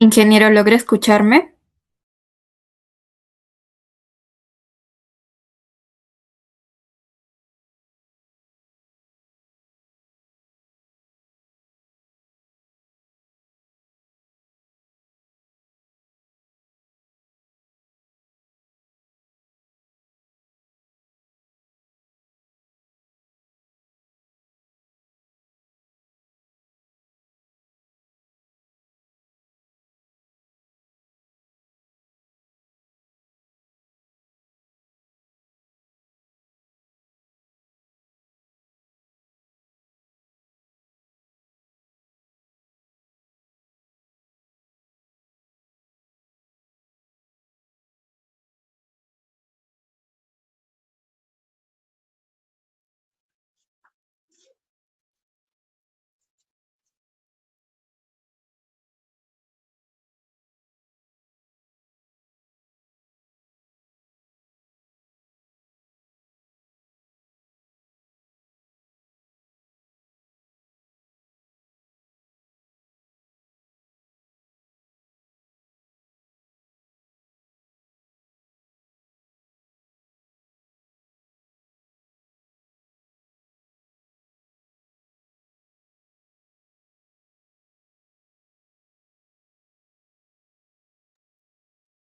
Ingeniero, ¿logra escucharme?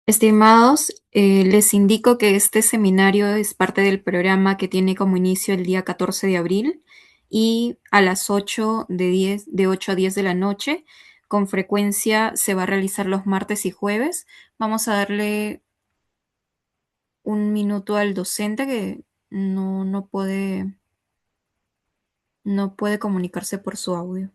Estimados, les indico que este seminario es parte del programa que tiene como inicio el día 14 de abril y a las 8 a 10 de la noche. Con frecuencia se va a realizar los martes y jueves. Vamos a darle un minuto al docente que no puede comunicarse por su audio.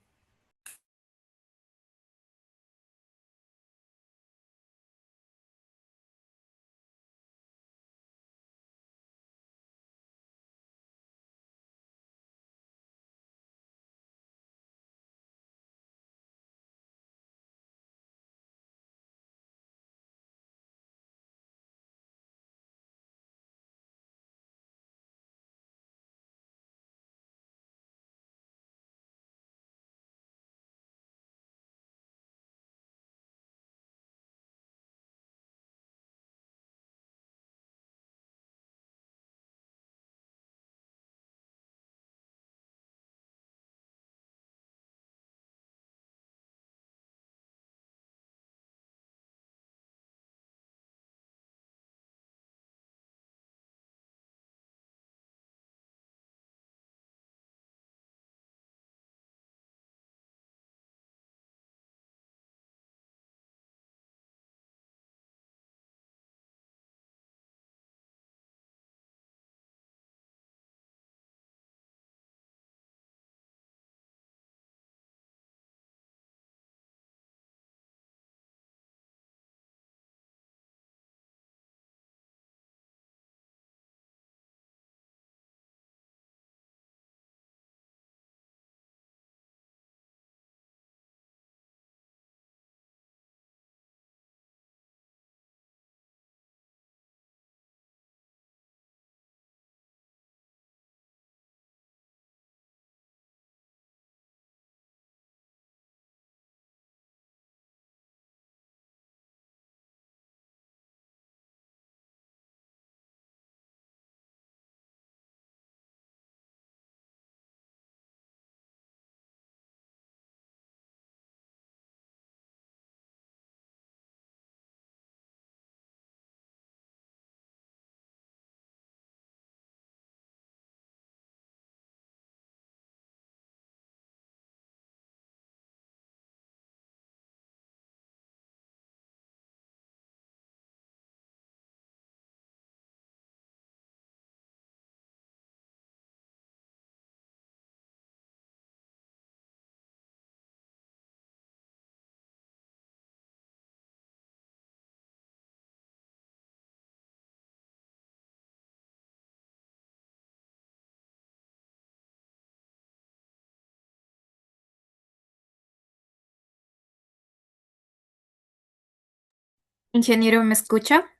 Ingeniero, ¿me escucha?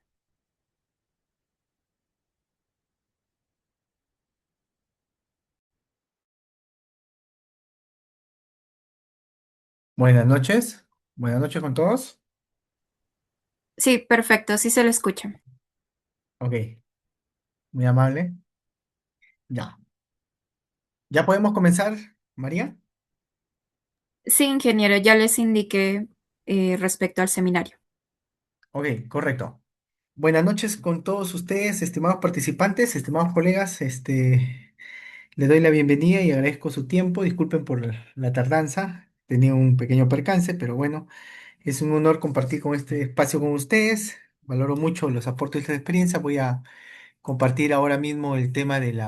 Buenas noches con todos. Sí, perfecto, sí se lo escucha. Ok, muy amable. Ya. ¿Ya podemos comenzar, María? Sí, ingeniero, ya les indiqué respecto al seminario. Ok, correcto. Buenas noches con todos ustedes, estimados participantes, estimados colegas. Les doy la bienvenida y agradezco su tiempo. Disculpen por la tardanza. Tenía un pequeño percance, pero bueno, es un honor compartir con este espacio con ustedes. Valoro mucho los aportes de experiencia. Voy a compartir ahora mismo el tema del,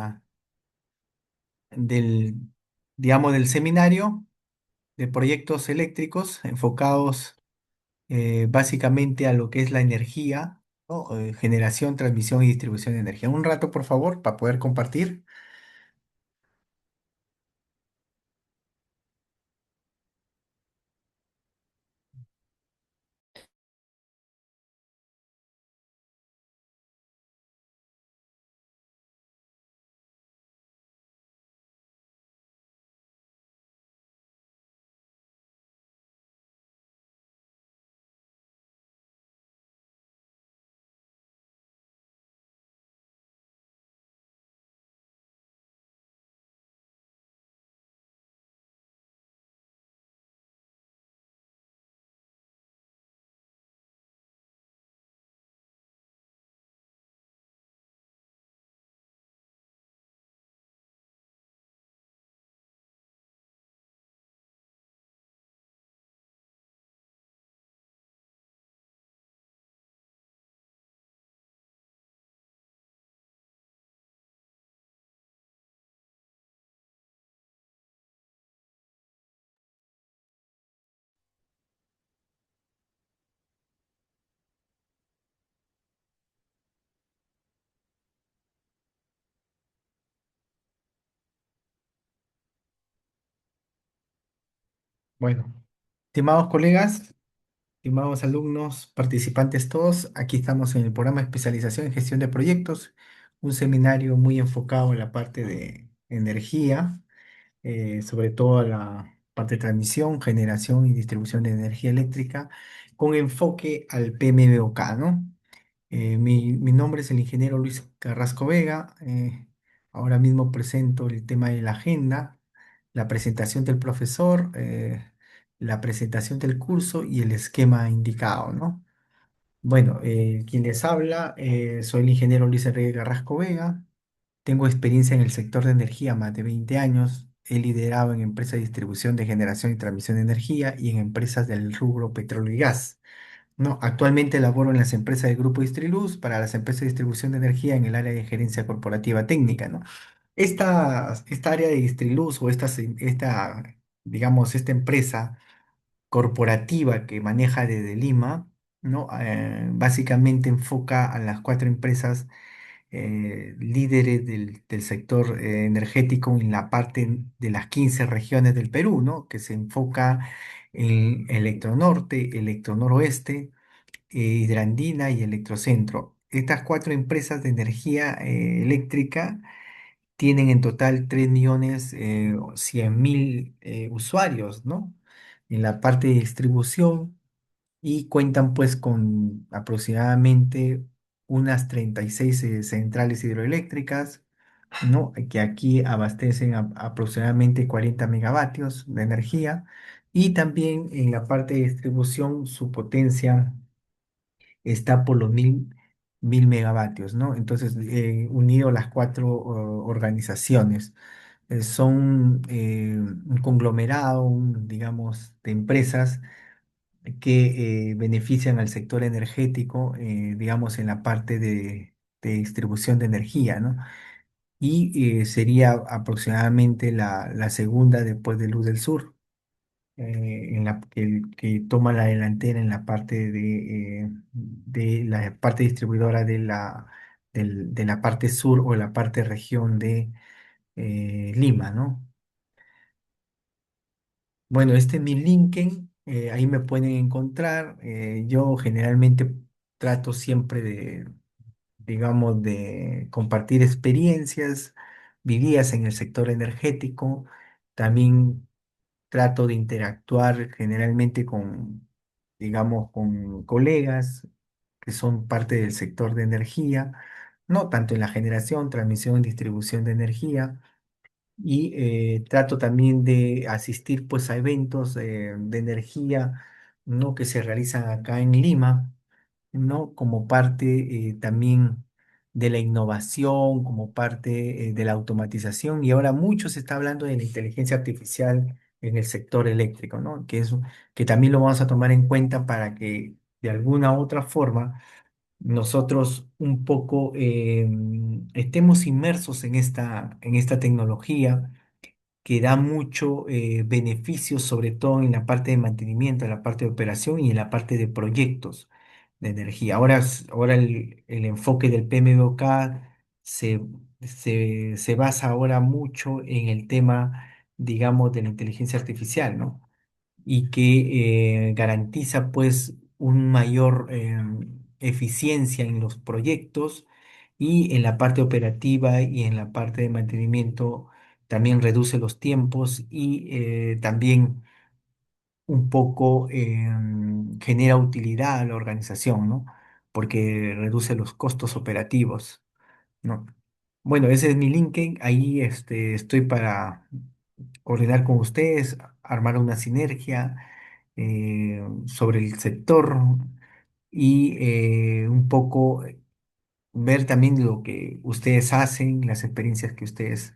digamos, del seminario de proyectos eléctricos enfocados básicamente a lo que es la energía, ¿no? Generación, transmisión y distribución de energía. Un rato, por favor, para poder compartir. Bueno, estimados colegas, estimados alumnos, participantes todos, aquí estamos en el programa de especialización en gestión de proyectos, un seminario muy enfocado en la parte de energía, sobre todo la parte de transmisión, generación y distribución de energía eléctrica, con enfoque al PMBOK, ¿no? Mi nombre es el ingeniero Luis Carrasco Vega. Ahora mismo presento el tema de la agenda, la presentación del profesor, la presentación del curso y el esquema indicado, ¿no? Bueno, quien les habla, soy el ingeniero Luis Enrique Carrasco Vega. Tengo experiencia en el sector de energía, más de 20 años. He liderado en empresas de distribución de generación y transmisión de energía y en empresas del rubro petróleo y gas. No, actualmente laboro en las empresas del Grupo Distriluz para las empresas de distribución de energía en el área de gerencia corporativa técnica, ¿no? Esta área de Distriluz o digamos, esta empresa corporativa que maneja desde Lima, ¿no? Básicamente enfoca a las cuatro empresas líderes del sector energético en la parte de las 15 regiones del Perú, ¿no? Que se enfoca en Electronorte, Electronoroeste, Hidrandina y Electrocentro. Estas cuatro empresas de energía eléctrica tienen en total 3.100.000 usuarios, ¿no? En la parte de distribución y cuentan pues con aproximadamente unas 36 centrales hidroeléctricas, ¿no? Que aquí abastecen aproximadamente 40 megavatios de energía y también en la parte de distribución su potencia está por los mil megavatios, ¿no? Entonces, unido las cuatro organizaciones, son un conglomerado, digamos, de empresas que benefician al sector energético, digamos, en la parte de distribución de energía, ¿no? Y sería aproximadamente la segunda después de Luz del Sur que toma la delantera en la parte de la parte distribuidora de la parte sur o la parte región de Lima, ¿no? Bueno, este es mi LinkedIn, ahí me pueden encontrar. Yo generalmente trato siempre digamos, de compartir experiencias vividas en el sector energético. También trato de interactuar generalmente con, digamos, con colegas que son parte del sector de energía, no tanto en la generación, transmisión y distribución de energía. Y trato también de asistir pues a eventos de energía, ¿no? Que se realizan acá en Lima, ¿no? Como parte también de la innovación, como parte de la automatización, y ahora mucho se está hablando de la inteligencia artificial en el sector eléctrico, ¿no? Que también lo vamos a tomar en cuenta para que de alguna u otra forma nosotros un poco estemos inmersos en esta tecnología que da mucho beneficio, sobre todo en la parte de mantenimiento, en la parte de operación y en la parte de proyectos de energía. Ahora el enfoque del PMBOK se basa ahora mucho en el tema, digamos, de la inteligencia artificial, ¿no? Y que garantiza pues un mayor eficiencia en los proyectos y en la parte operativa y en la parte de mantenimiento también reduce los tiempos y también un poco genera utilidad a la organización, ¿no? Porque reduce los costos operativos, ¿no? Bueno, ese es mi LinkedIn. Ahí estoy para coordinar con ustedes, armar una sinergia sobre el sector y un poco ver también lo que ustedes hacen, las experiencias que ustedes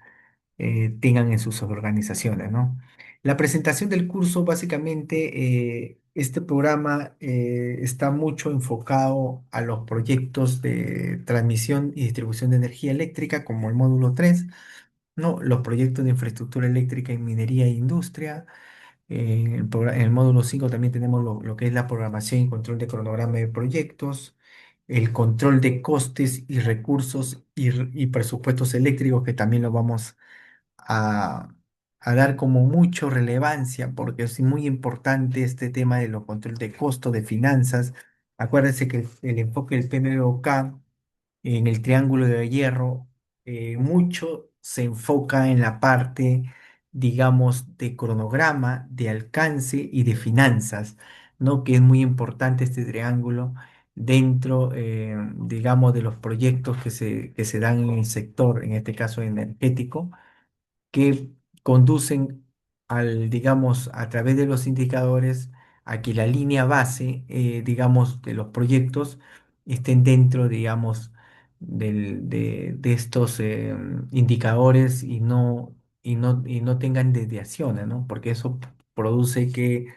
tengan en sus organizaciones, ¿no? La presentación del curso, básicamente, este programa está mucho enfocado a los proyectos de transmisión y distribución de energía eléctrica, como el módulo 3, ¿no? Los proyectos de infraestructura eléctrica en minería e industria. En el módulo 5 también tenemos lo que es la programación y control de cronograma de proyectos, el control de costes y recursos y presupuestos eléctricos, que también lo vamos a, a dar como mucho relevancia, porque es muy importante este tema de los control de costos, de finanzas. Acuérdense que el enfoque del PMBOK en el triángulo de hierro, mucho se enfoca en la parte, digamos, de cronograma, de alcance y de finanzas, ¿no? Que es muy importante este triángulo dentro, digamos, de los proyectos que se dan en el sector, en este caso energético, que conducen al, digamos, a través de los indicadores a que la línea base, digamos, de los proyectos estén dentro, digamos, de estos indicadores y no tengan desviaciones, ¿no? Porque eso produce que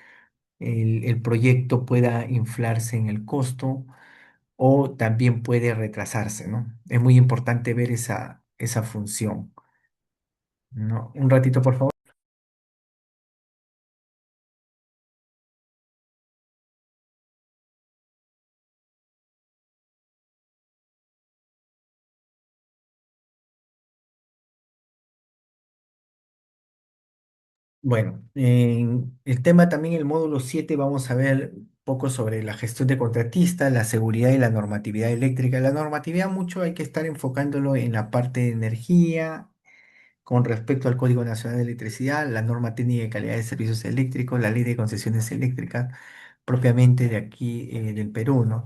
el proyecto pueda inflarse en el costo o también puede retrasarse, ¿no? Es muy importante ver esa función, ¿no? Un ratito, por favor. Bueno, en el tema también, el módulo 7 vamos a ver un poco sobre la gestión de contratistas, la seguridad y la normatividad eléctrica. La normatividad mucho hay que estar enfocándolo en la parte de energía con respecto al Código Nacional de Electricidad, la norma técnica de calidad de servicios eléctricos, la ley de concesiones eléctricas propiamente de aquí del Perú, ¿no?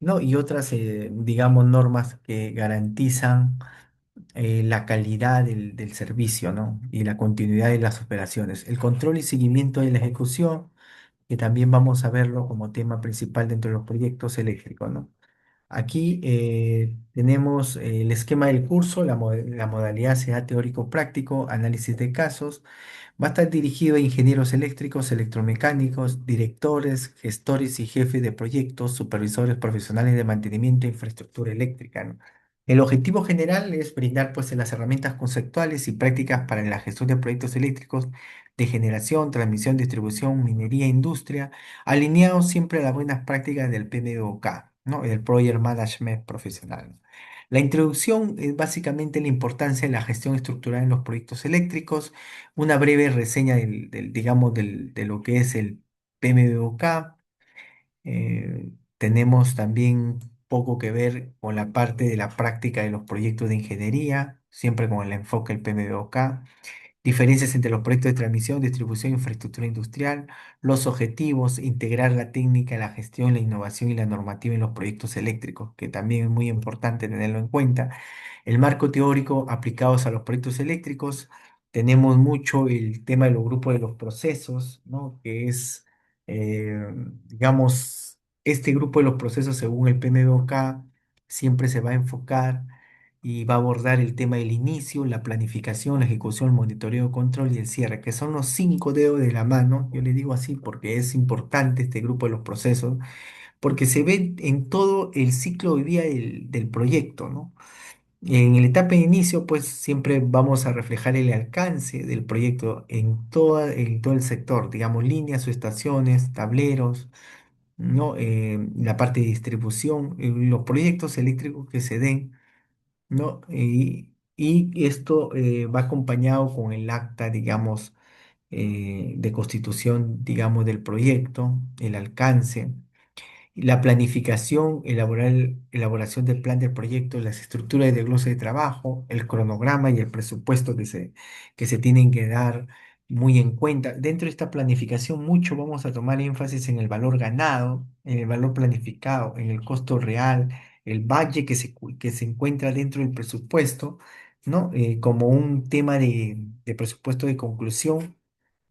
¿No? Y otras, digamos, normas que garantizan la calidad del servicio, ¿no? Y la continuidad de las operaciones. El control y seguimiento de la ejecución, que también vamos a verlo como tema principal dentro de los proyectos eléctricos, ¿no? Aquí tenemos el esquema del curso, la modalidad será teórico-práctico, análisis de casos. Va a estar dirigido a ingenieros eléctricos, electromecánicos, directores, gestores y jefes de proyectos, supervisores profesionales de mantenimiento e infraestructura eléctrica, ¿no? El objetivo general es brindar pues las herramientas conceptuales y prácticas para la gestión de proyectos eléctricos de generación, transmisión, distribución, minería, industria, alineados siempre a las buenas prácticas del PMBOK, ¿no? El Project Management Profesional. La introducción es básicamente la importancia de la gestión estructural en los proyectos eléctricos, una breve reseña digamos, de lo que es el PMBOK. Tenemos también poco que ver con la parte de la práctica de los proyectos de ingeniería, siempre con el enfoque del PMBOK. diferencias entre los proyectos de transmisión, distribución e infraestructura industrial, los objetivos, integrar la técnica, la gestión, la innovación y la normativa en los proyectos eléctricos, que también es muy importante tenerlo en cuenta. El marco teórico aplicados a los proyectos eléctricos, tenemos mucho el tema de los grupos de los procesos, ¿no? Que es, eh, digamos, este grupo de los procesos según el PMBOK siempre se va a enfocar y va a abordar el tema del inicio, la planificación, la ejecución, el monitoreo, control y el cierre, que son los cinco dedos de la mano. Yo le digo así porque es importante este grupo de los procesos, porque se ve en todo el ciclo de vida del proyecto, ¿no? En la etapa de inicio, pues siempre vamos a reflejar el alcance del proyecto en todo el sector, digamos, líneas o estaciones, tableros, ¿no? La parte de distribución, los proyectos eléctricos que se den, ¿no? Y esto va acompañado con el acta, digamos, de constitución, digamos, del proyecto, el alcance. La planificación, elaboración del plan del proyecto, las estructuras de desglose de trabajo, el cronograma y el presupuesto que se tienen que dar muy en cuenta. Dentro de esta planificación, mucho vamos a tomar énfasis en el valor ganado, en el valor planificado, en el costo real, el valle que se encuentra dentro del presupuesto, ¿no? Como un tema de presupuesto de conclusión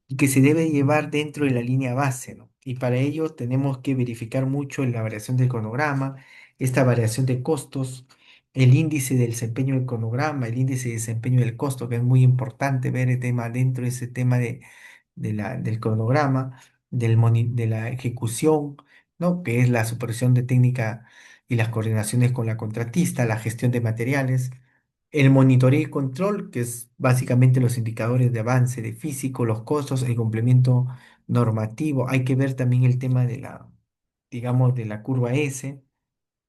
y que se debe llevar dentro de la línea base, ¿no? Y para ello tenemos que verificar mucho la variación del cronograma, esta variación de costos, el índice del desempeño del cronograma, el índice de desempeño del costo, que es muy importante ver el tema dentro de ese tema del cronograma, de la ejecución, ¿no? Que es la supervisión de técnica y las coordinaciones con la contratista, la gestión de materiales, el monitoreo y control, que es básicamente los indicadores de avance de físico, los costos, el complemento normativo. Hay que ver también el tema de digamos, de la curva S,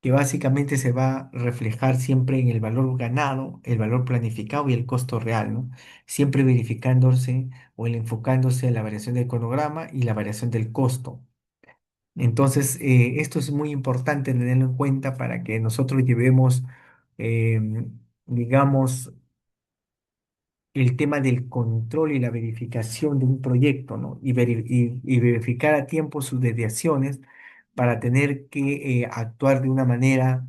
que básicamente se va a reflejar siempre en el valor ganado, el valor planificado y el costo real, ¿no? Siempre verificándose o el enfocándose en la variación del cronograma y la variación del costo. Entonces, esto es muy importante tenerlo en cuenta para que nosotros llevemos, digamos, el tema del control y la verificación de un proyecto, ¿no? Y verificar a tiempo sus desviaciones para tener que actuar de una manera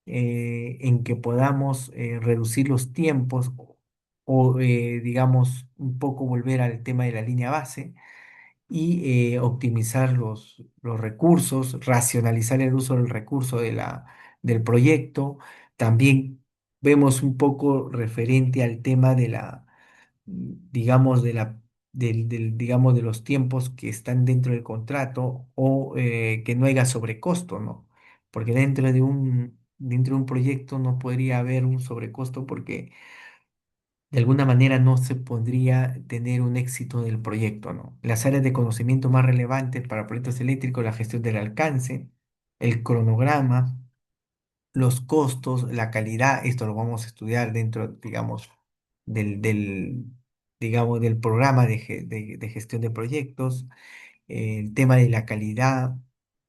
en que podamos reducir los tiempos digamos, un poco volver al tema de la línea base y optimizar los recursos, racionalizar el uso del recurso del proyecto. También vemos un poco referente al tema de digamos, digamos, de los tiempos que están dentro del contrato o que no haya sobrecosto, ¿no? Porque dentro de un proyecto no podría haber un sobrecosto porque de alguna manera no se podría tener un éxito del proyecto, ¿no? Las áreas de conocimiento más relevantes para proyectos eléctricos, la gestión del alcance, el cronograma, los costos, la calidad, esto lo vamos a estudiar dentro, digamos, del digamos, del programa de gestión de proyectos, el tema de la calidad,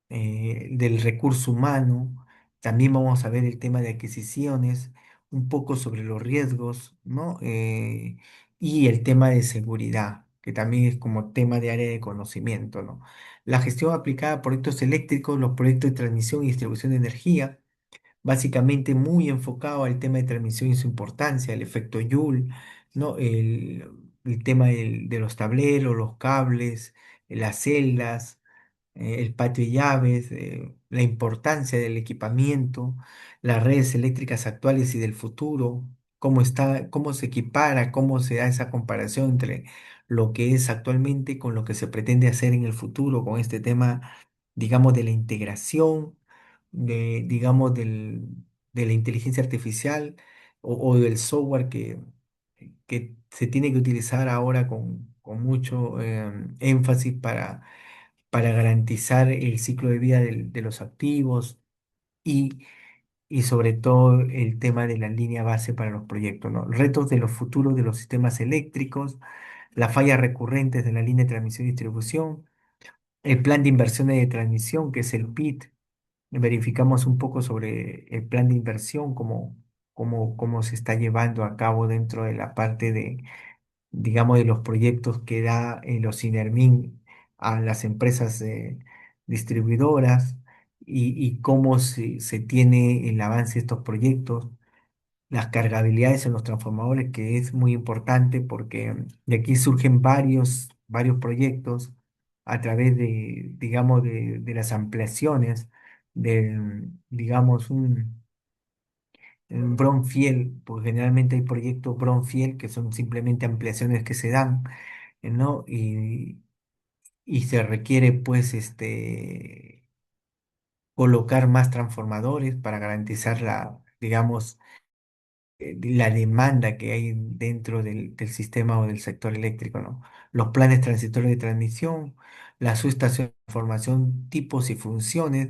del recurso humano. También vamos a ver el tema de adquisiciones, un poco sobre los riesgos, ¿no? Y el tema de seguridad, que también es como tema de área de conocimiento, ¿no? La gestión aplicada a proyectos eléctricos, los proyectos de transmisión y distribución de energía, básicamente muy enfocado al tema de transmisión y su importancia, el efecto Joule, ¿no? El tema de los tableros, los cables, las celdas, el patio de llaves, la importancia del equipamiento, las redes eléctricas actuales y del futuro, cómo se equipara, cómo se da esa comparación entre lo que es actualmente con lo que se pretende hacer en el futuro con este tema, digamos, de la integración, digamos, de la inteligencia artificial o del software que se tiene que utilizar ahora con mucho énfasis para garantizar el ciclo de vida de los activos y, y sobre todo el tema de la línea base para los proyectos, ¿no? Retos de los futuros de los sistemas eléctricos, las fallas recurrentes de la línea de transmisión y distribución, el plan de inversiones de transmisión, que es el PIT. Verificamos un poco sobre el plan de inversión, cómo se está llevando a cabo dentro de la parte digamos, de los proyectos que da los Inermin a las empresas distribuidoras y cómo se tiene el avance de estos proyectos, las cargabilidades en los transformadores, que es muy importante porque de aquí surgen varios proyectos a través de, digamos, de las ampliaciones de, digamos, un brownfield, porque generalmente hay proyectos brownfield que son simplemente ampliaciones que se dan, ¿no? Y se requiere, pues, colocar más transformadores para garantizar digamos, la demanda que hay dentro del sistema o del sector eléctrico, ¿no? Los planes transitorios de transmisión, la subestación de información, tipos y funciones,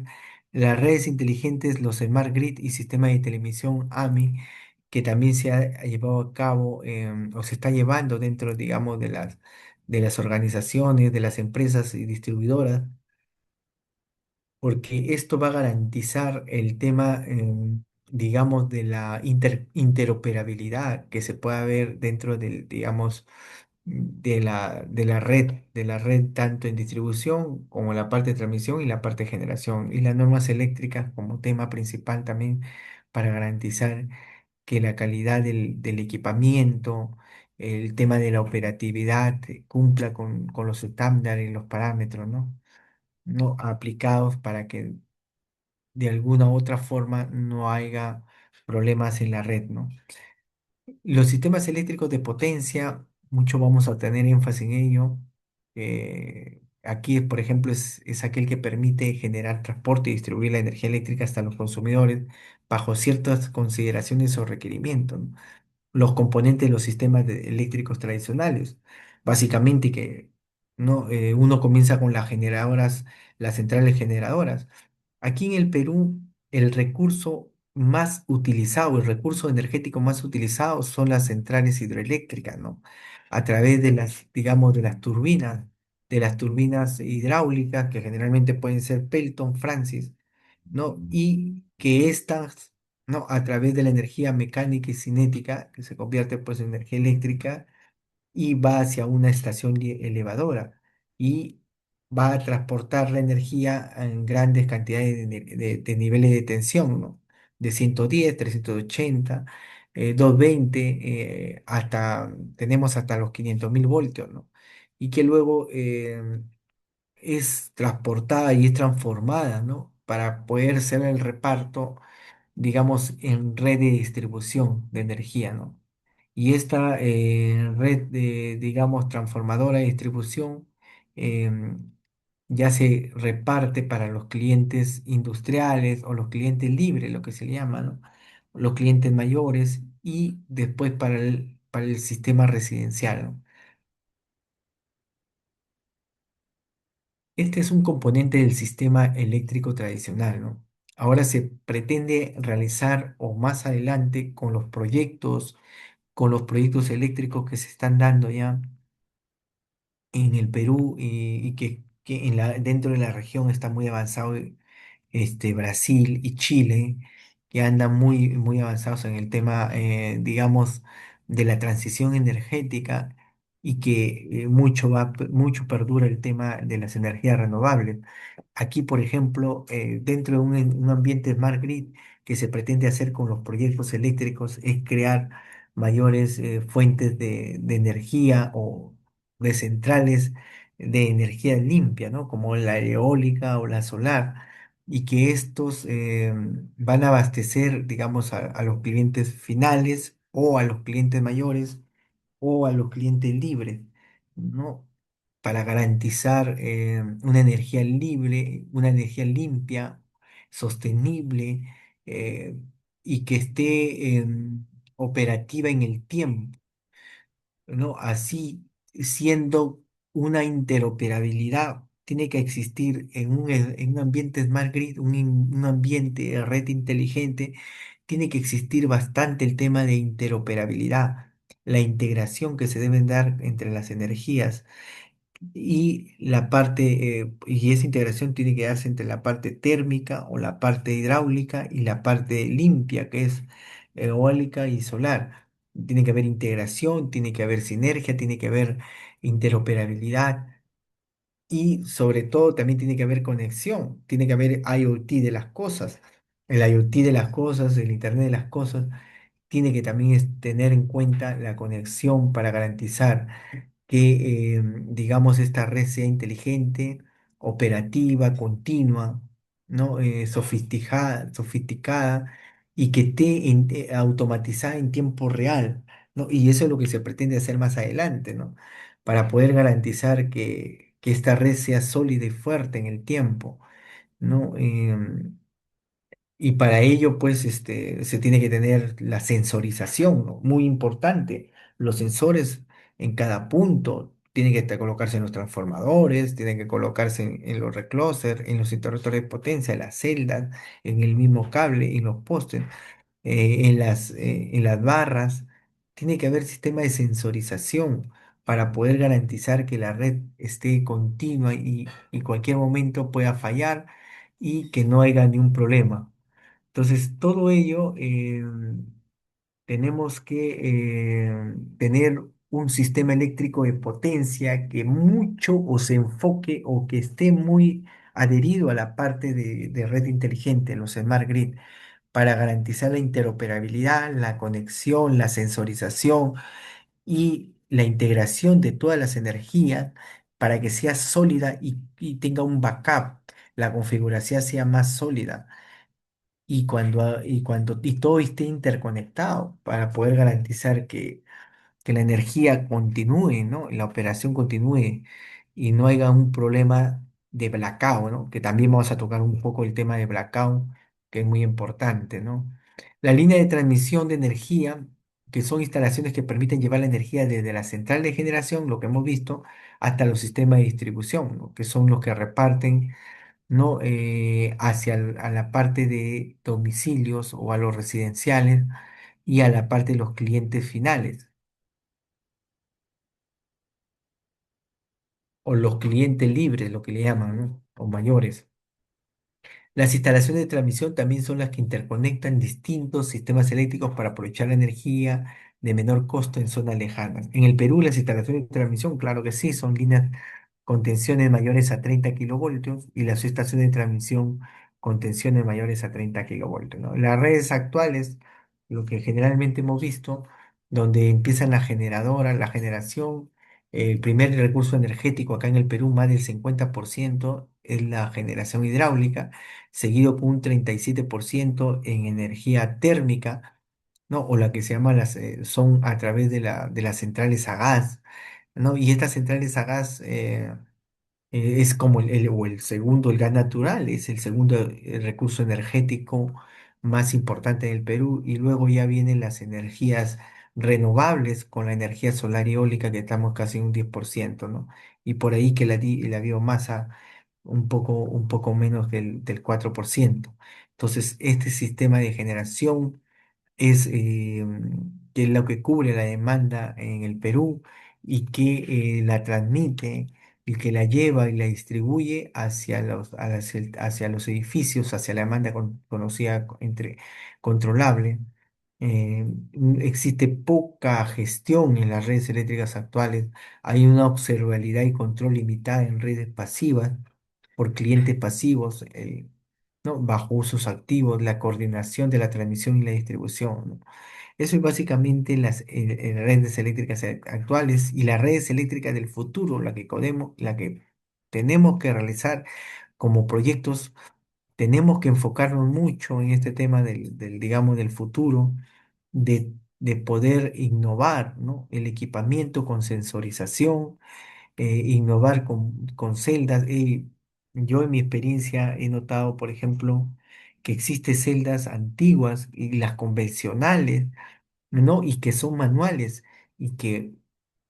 las redes inteligentes, los smart grid y sistemas de televisión AMI, que también se ha llevado a cabo o se está llevando dentro, digamos, de las organizaciones, de las empresas y distribuidoras, porque esto va a garantizar el tema, digamos, de la interoperabilidad que se pueda ver dentro del, digamos, de la red tanto en distribución como en la parte de transmisión y la parte de generación, y las normas eléctricas como tema principal también para garantizar que la calidad del equipamiento, el tema de la operatividad, cumpla con los estándares y los parámetros, ¿no? No aplicados para que de alguna u otra forma no haya problemas en la red, ¿no? Los sistemas eléctricos de potencia, mucho vamos a tener énfasis en ello. Aquí, por ejemplo, es aquel que permite generar transporte y distribuir la energía eléctrica hasta los consumidores bajo ciertas consideraciones o requerimientos, ¿no? Los componentes de los sistemas eléctricos tradicionales, básicamente que ¿no? Uno comienza con las generadoras, las centrales generadoras. Aquí en el Perú, el recurso más utilizado, el recurso energético más utilizado son las centrales hidroeléctricas, ¿no? A través de las, digamos, de las turbinas hidráulicas, que generalmente pueden ser Pelton, Francis, ¿no? Y que estas, ¿no? A través de la energía mecánica y cinética, que se convierte pues en energía eléctrica, y va hacia una estación elevadora y va a transportar la energía en grandes cantidades de niveles de tensión, ¿no? De 110, 380, 220, tenemos hasta los 500.000 voltios, ¿no? Y que luego es transportada y es transformada, ¿no? Para poder ser el reparto, digamos, en red de distribución de energía, ¿no? Y esta red de, digamos, transformadora de distribución ya se reparte para los clientes industriales o los clientes libres, lo que se le llama, ¿no? Los clientes mayores y después para el sistema residencial, ¿no? Este es un componente del sistema eléctrico tradicional, ¿no? Ahora se pretende realizar o más adelante con los proyectos eléctricos que se están dando ya en el Perú y que dentro de la región está muy avanzado Brasil y Chile, que andan muy, muy avanzados en el tema, digamos, de la transición energética y que mucho perdura el tema de las energías renovables. Aquí, por ejemplo, dentro de un ambiente Smart Grid que se pretende hacer con los proyectos eléctricos es crear mayores fuentes de energía o de centrales de energía limpia, ¿no? Como la eólica o la solar, y que estos van a abastecer, digamos, a los clientes finales o a los clientes mayores o a los clientes libres, ¿no? Para garantizar una energía libre, una energía limpia, sostenible eh, y que esté operativa en el tiempo, ¿no? Así, siendo una interoperabilidad, tiene que existir en un ambiente Smart Grid, un ambiente de red inteligente, tiene que existir bastante el tema de interoperabilidad, la integración que se deben dar entre las energías y esa integración tiene que darse entre la parte térmica o la parte hidráulica y la parte limpia, que es eólica y solar. tiene que haber integración, tiene que haber sinergia, tiene que haber interoperabilidad y sobre todo también tiene que haber conexión, tiene que haber IoT de las cosas. El IoT de las cosas, el Internet de las cosas, tiene que también tener en cuenta la conexión para garantizar que, digamos, esta red sea inteligente, operativa, continua, ¿no? Sofisticada y que esté automatizada en tiempo real, ¿no? Y eso es lo que se pretende hacer más adelante, ¿no? Para poder garantizar que esta red sea sólida y fuerte en el tiempo, ¿no? Y para ello, pues, se tiene que tener la sensorización, ¿no? Muy importante. Los sensores en cada punto tienen que colocarse en los transformadores, tienen que colocarse en los reclosers, en los interruptores de potencia, en las celdas, en el mismo cable, en los postes, en las barras. Tiene que haber sistema de sensorización para poder garantizar que la red esté continua y cualquier momento pueda fallar y que no haya ni un problema. Entonces, todo ello tenemos que tener un sistema eléctrico de potencia que mucho o se enfoque o que esté muy adherido a la parte de red inteligente, los smart grid, para garantizar la interoperabilidad, la conexión, la sensorización y la integración de todas las energías para que sea sólida y tenga un backup, la configuración sea más sólida y todo esté interconectado para poder garantizar que la energía continúe, ¿no? La operación continúe y no haya un problema de blackout, ¿no? Que también vamos a tocar un poco el tema de blackout, que es muy importante, ¿no? La línea de transmisión de energía, que son instalaciones que permiten llevar la energía desde la central de generación, lo que hemos visto, hasta los sistemas de distribución, ¿no? Que son los que reparten, ¿no? Hacia a la parte de domicilios o a los residenciales y a la parte de los clientes finales o los clientes libres, lo que le llaman, ¿no? O mayores. Las instalaciones de transmisión también son las que interconectan distintos sistemas eléctricos para aprovechar la energía de menor costo en zonas lejanas. En el Perú, las instalaciones de transmisión, claro que sí, son líneas con tensiones mayores a 30 kilovoltios y las estaciones de transmisión con tensiones mayores a 30 kilovoltios, ¿no? Las redes actuales, lo que generalmente hemos visto, donde empiezan las generadoras, la generación, el primer recurso energético acá en el Perú, más del 50% es la generación hidráulica, seguido por un 37% en energía térmica, ¿no? O la que se llama son a través de las centrales a gas, ¿no? Y estas centrales a gas es como o el segundo, el gas natural, es el segundo recurso energético más importante del Perú. Y luego ya vienen las energías renovables con la energía solar y eólica, que estamos casi en un 10%, ¿no? Y por ahí que la biomasa un poco menos del 4%. Entonces, este sistema de generación es, que es lo que cubre la demanda en el Perú y que la transmite y que la lleva y la distribuye hacia los edificios, hacia la demanda conocida entre controlable. Existe poca gestión en las redes eléctricas actuales. Hay una observabilidad y control limitada en redes pasivas por clientes pasivos, ¿no? Bajo usos activos, la coordinación de la transmisión y la distribución, ¿no? Eso es básicamente las redes eléctricas actuales y las redes eléctricas del futuro, la que tenemos que realizar como proyectos. Tenemos que enfocarnos mucho en este tema digamos, del futuro, de poder innovar, ¿no? El equipamiento con sensorización, innovar con celdas. Yo en mi experiencia he notado, por ejemplo, que existen celdas antiguas y las convencionales, ¿no? Y que son manuales y que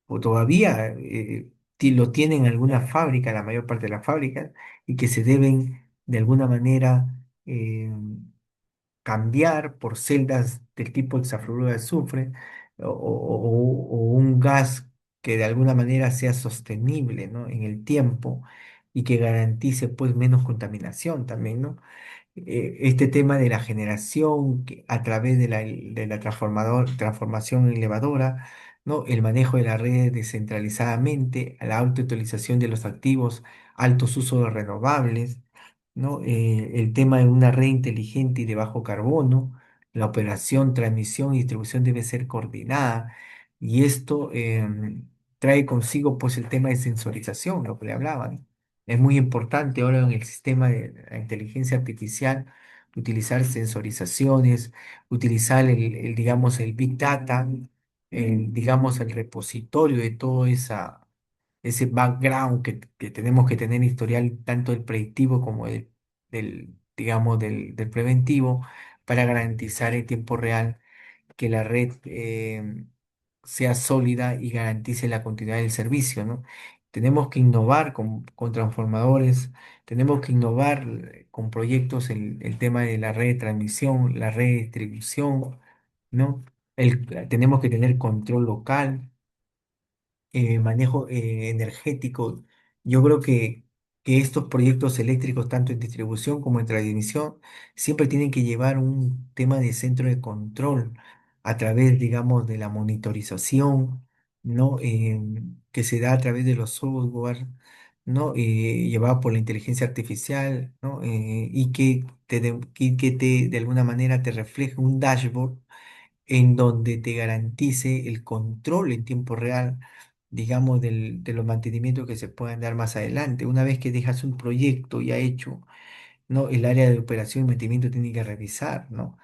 todavía lo tienen alguna fábrica, la mayor parte de las fábricas, y que se deben de alguna manera cambiar por celdas del tipo hexafluoruro de azufre o un gas que de alguna manera sea sostenible, ¿no? En el tiempo y que garantice pues menos contaminación también, ¿no? este tema de la generación a través de la transformación elevadora, ¿no? El manejo de la red descentralizadamente, la autoutilización de los activos, altos usos de renovables, ¿no? El tema de una red inteligente y de bajo carbono, la operación, transmisión y distribución debe ser coordinada y esto trae consigo pues el tema de sensorización, lo que le hablaban. Es muy importante ahora en el sistema de la inteligencia artificial utilizar sensorizaciones, utilizar digamos, el Big Data, digamos, el repositorio de todo ese background que tenemos que tener historial tanto del predictivo como digamos, del preventivo para garantizar en tiempo real que la red sea sólida y garantice la continuidad del servicio, ¿no? Tenemos que innovar con transformadores, tenemos que innovar con proyectos el tema de la red de transmisión, la red de distribución, ¿no? Tenemos que tener control local, manejo energético. Yo creo que estos proyectos eléctricos, tanto en distribución como en transmisión, siempre tienen que llevar un tema de centro de control a través, digamos, de la monitorización, ¿no? Que se da a través de los software, ¿no? Llevado por la inteligencia artificial, ¿no? Y que de alguna manera te refleje un dashboard en donde te garantice el control en tiempo real, digamos, de los mantenimientos que se puedan dar más adelante. Una vez que dejas un proyecto ya hecho, ¿no? El área de operación y mantenimiento tiene que revisar, ¿no?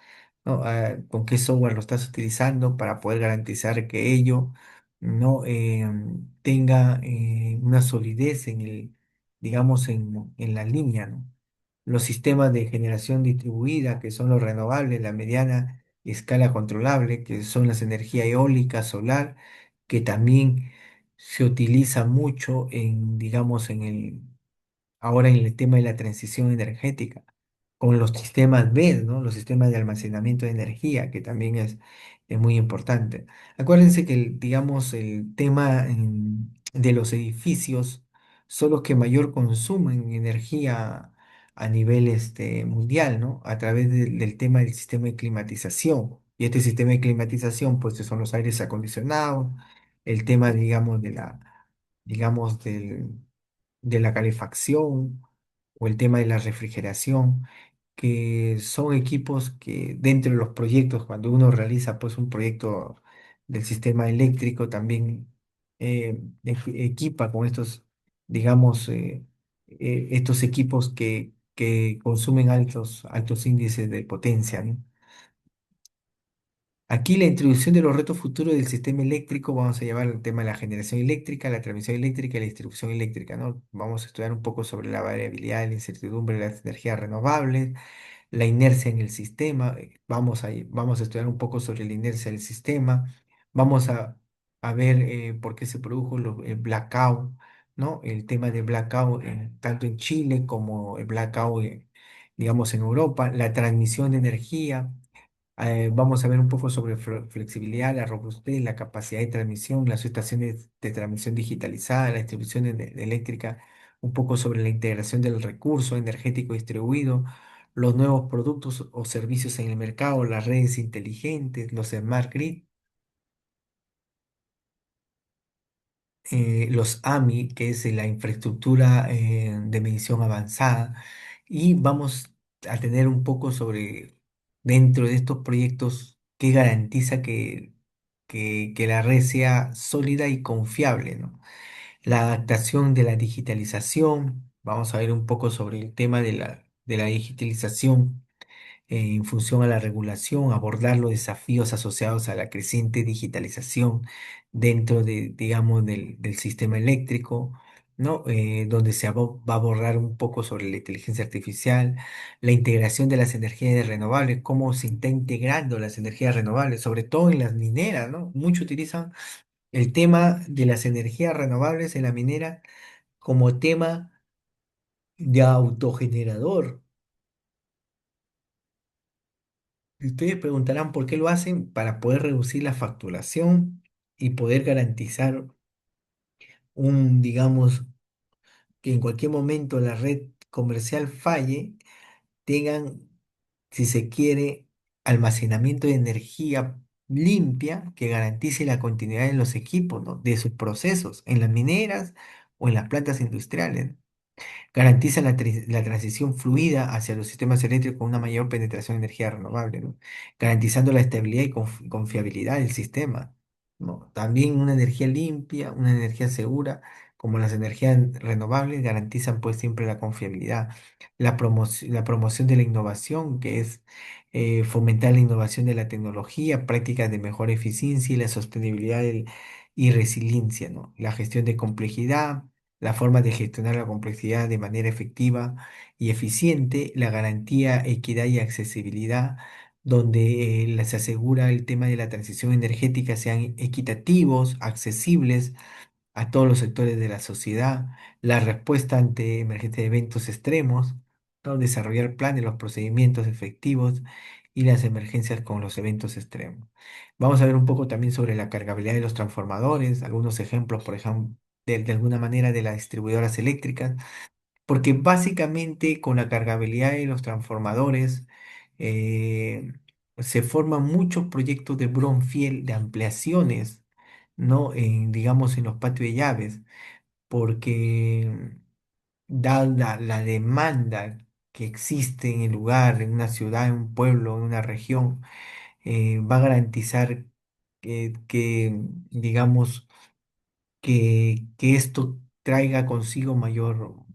¿No? Con qué software lo estás utilizando para poder garantizar que ello no tenga una solidez digamos, en la línea, ¿no? Los sistemas de generación distribuida, que son los renovables, la mediana escala controlable, que son las energías eólica, solar, que también se utiliza mucho digamos, ahora en el tema de la transición energética, con los sistemas BESS, ¿no? Los sistemas de almacenamiento de energía, que también es muy importante. Acuérdense que, digamos, el tema de los edificios son los que mayor consumen energía a nivel mundial, ¿no? A través del tema del sistema de climatización. Y este sistema de climatización, pues, son los aires acondicionados, el tema, digamos, digamos, de la calefacción o el tema de la refrigeración, que son equipos que dentro de los proyectos, cuando uno realiza pues un proyecto del sistema eléctrico, también equipa con estos, digamos, estos equipos que consumen altos índices de potencia, ¿no? Aquí la introducción de los retos futuros del sistema eléctrico, vamos a llevar el tema de la generación eléctrica, la transmisión eléctrica y la distribución eléctrica, ¿no? Vamos a estudiar un poco sobre la variabilidad y la incertidumbre de las energías renovables, la inercia en el sistema, vamos a estudiar un poco sobre la inercia del sistema, vamos a ver por qué se produjo el blackout, ¿no? El tema de blackout tanto en Chile como el blackout, digamos, en Europa, la transmisión de energía. Vamos a ver un poco sobre flexibilidad, la robustez, la capacidad de transmisión, las estaciones de transmisión digitalizada, la distribución eléctrica, un poco sobre la integración del recurso energético distribuido, los nuevos productos o servicios en el mercado, las redes inteligentes, los smart grid, los AMI, que es la infraestructura de medición avanzada, y vamos a tener un poco sobre, dentro de estos proyectos, qué garantiza que la red sea sólida y confiable, ¿no? La adaptación de la digitalización, vamos a ver un poco sobre el tema de la digitalización en función a la regulación, abordar los desafíos asociados a la creciente digitalización dentro digamos, del sistema eléctrico, ¿no? Donde va a abordar un poco sobre la inteligencia artificial, la integración de las energías renovables, cómo se está integrando las energías renovables, sobre todo en las mineras, ¿no? Muchos utilizan el tema de las energías renovables en la minera como tema de autogenerador. Y ustedes preguntarán por qué lo hacen para poder reducir la facturación y poder garantizar digamos, que en cualquier momento la red comercial falle tengan, si se quiere, almacenamiento de energía limpia que garantice la continuidad de los equipos, ¿no? De sus procesos en las mineras o en las plantas industriales. Garantiza la transición fluida hacia los sistemas eléctricos con una mayor penetración de energía renovable, ¿no? Garantizando la estabilidad y confiabilidad del sistema, ¿no? También una energía limpia, una energía segura, como las energías renovables, garantizan pues siempre la confiabilidad. La promoción de la innovación, que es fomentar la innovación de la tecnología, prácticas de mejor eficiencia y la sostenibilidad y resiliencia, ¿no? La gestión de complejidad, la forma de gestionar la complejidad de manera efectiva y eficiente, la garantía, equidad y accesibilidad, donde les asegura el tema de la transición energética sean equitativos, accesibles a todos los sectores de la sociedad, la respuesta ante emergentes de eventos extremos, ¿no? Desarrollar planes, los procedimientos efectivos y las emergencias con los eventos extremos. Vamos a ver un poco también sobre la cargabilidad de los transformadores, algunos ejemplos, por ejemplo, de alguna manera de las distribuidoras eléctricas, porque básicamente con la cargabilidad de los transformadores eh, se forman muchos proyectos de brownfield, de ampliaciones, ¿no? Digamos, en los patios de llaves, porque dada la demanda que existe en el lugar, en una ciudad, en un pueblo, en una región, va a garantizar digamos, que esto traiga consigo mayor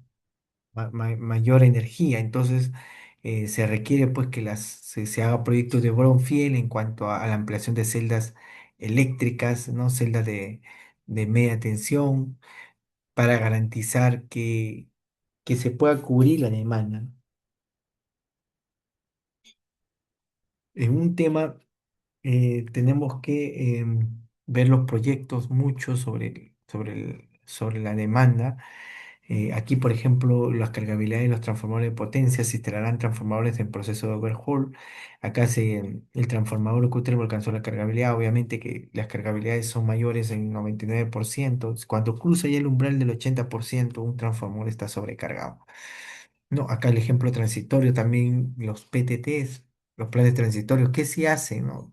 energía. Entonces, se requiere pues que se haga proyectos de brownfield en cuanto a la ampliación de celdas eléctricas, ¿no? Celdas de media tensión para garantizar que se pueda cubrir la demanda, ¿no? En un tema tenemos que ver los proyectos mucho sobre la demanda. Aquí, por ejemplo, las cargabilidades de los transformadores de potencia se instalarán transformadores en proceso de overhaul. Acá el transformador Q-Termo alcanzó la cargabilidad. Obviamente que las cargabilidades son mayores en 99%. Cuando cruza ya el umbral del 80%, un transformador está sobrecargado. No, acá el ejemplo transitorio también, los PTTs, los planes transitorios, ¿qué se hace, no?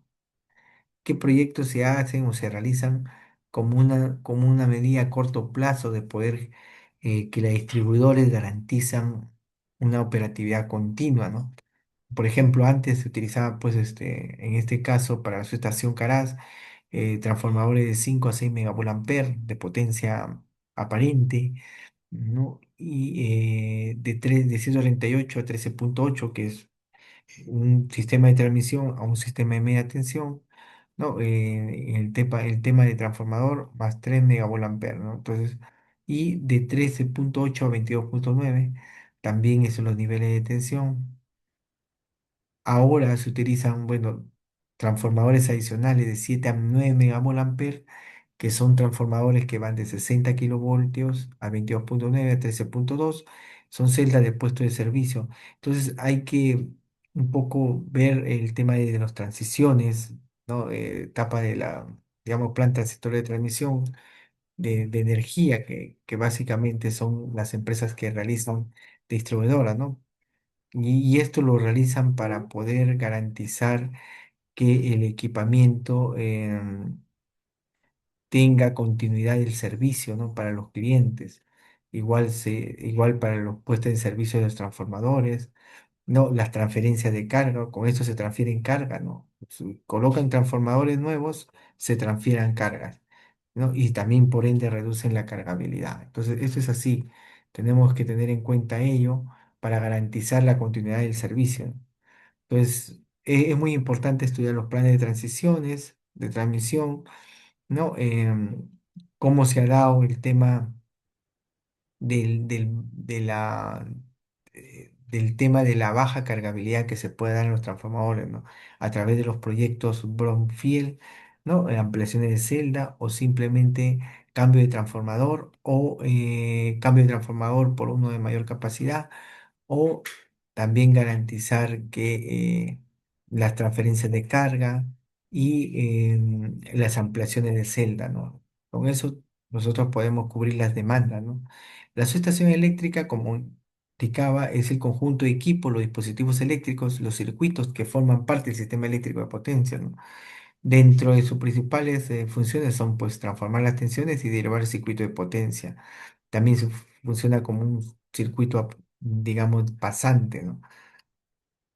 ¿Qué proyectos se hacen o se realizan como una medida a corto plazo de poder que los distribuidores garantizan una operatividad continua, ¿no? Por ejemplo, antes se utilizaba, pues, en este caso, para su estación Caraz, transformadores de 5 a 6 megavolt-ampere de potencia aparente, ¿no? Y de 138 a 13,8, que es un sistema de transmisión a un sistema de media tensión, ¿no? El tema de transformador más 3 megavolt-ampere, ¿no? Entonces, y de 13,8 a 22,9 también esos son los niveles de tensión. Ahora se utilizan, bueno, transformadores adicionales de 7 a 9 megavolt-ampere, que son transformadores que van de 60 kilovoltios a 22,9 a 13,2. Son celdas de puesto de servicio. Entonces hay que un poco ver el tema de las transiciones, ¿no? Etapa de la, digamos, planta del sector de transmisión de energía, que básicamente son las empresas que realizan distribuidoras, ¿no? Y esto lo realizan para poder garantizar que el equipamiento tenga continuidad del servicio, ¿no? Para los clientes. Igual para los puestos en servicio de los transformadores, ¿no? Las transferencias de carga, con esto se transfieren carga, ¿no? Si colocan transformadores nuevos, se transfieran cargas, ¿no? Y también por ende reducen la cargabilidad. Entonces, eso es así. Tenemos que tener en cuenta ello para garantizar la continuidad del servicio, ¿no? Entonces, es muy importante estudiar los planes de transiciones, de transmisión, ¿no? Cómo se ha dado el tema del tema de la baja cargabilidad que se puede dar en los transformadores, ¿no? A través de los proyectos Brownfield, ¿no? Ampliaciones de celda o simplemente cambio de transformador o cambio de transformador por uno de mayor capacidad o también garantizar que las transferencias de carga y las ampliaciones de celda, ¿no? Con eso nosotros podemos cubrir las demandas, ¿no? La subestación eléctrica común. TICABA es el conjunto de equipos, los dispositivos eléctricos, los circuitos que forman parte del sistema eléctrico de potencia, ¿no? Dentro de sus principales funciones son pues transformar las tensiones y derivar el circuito de potencia. También funciona como un circuito, digamos, pasante, ¿no?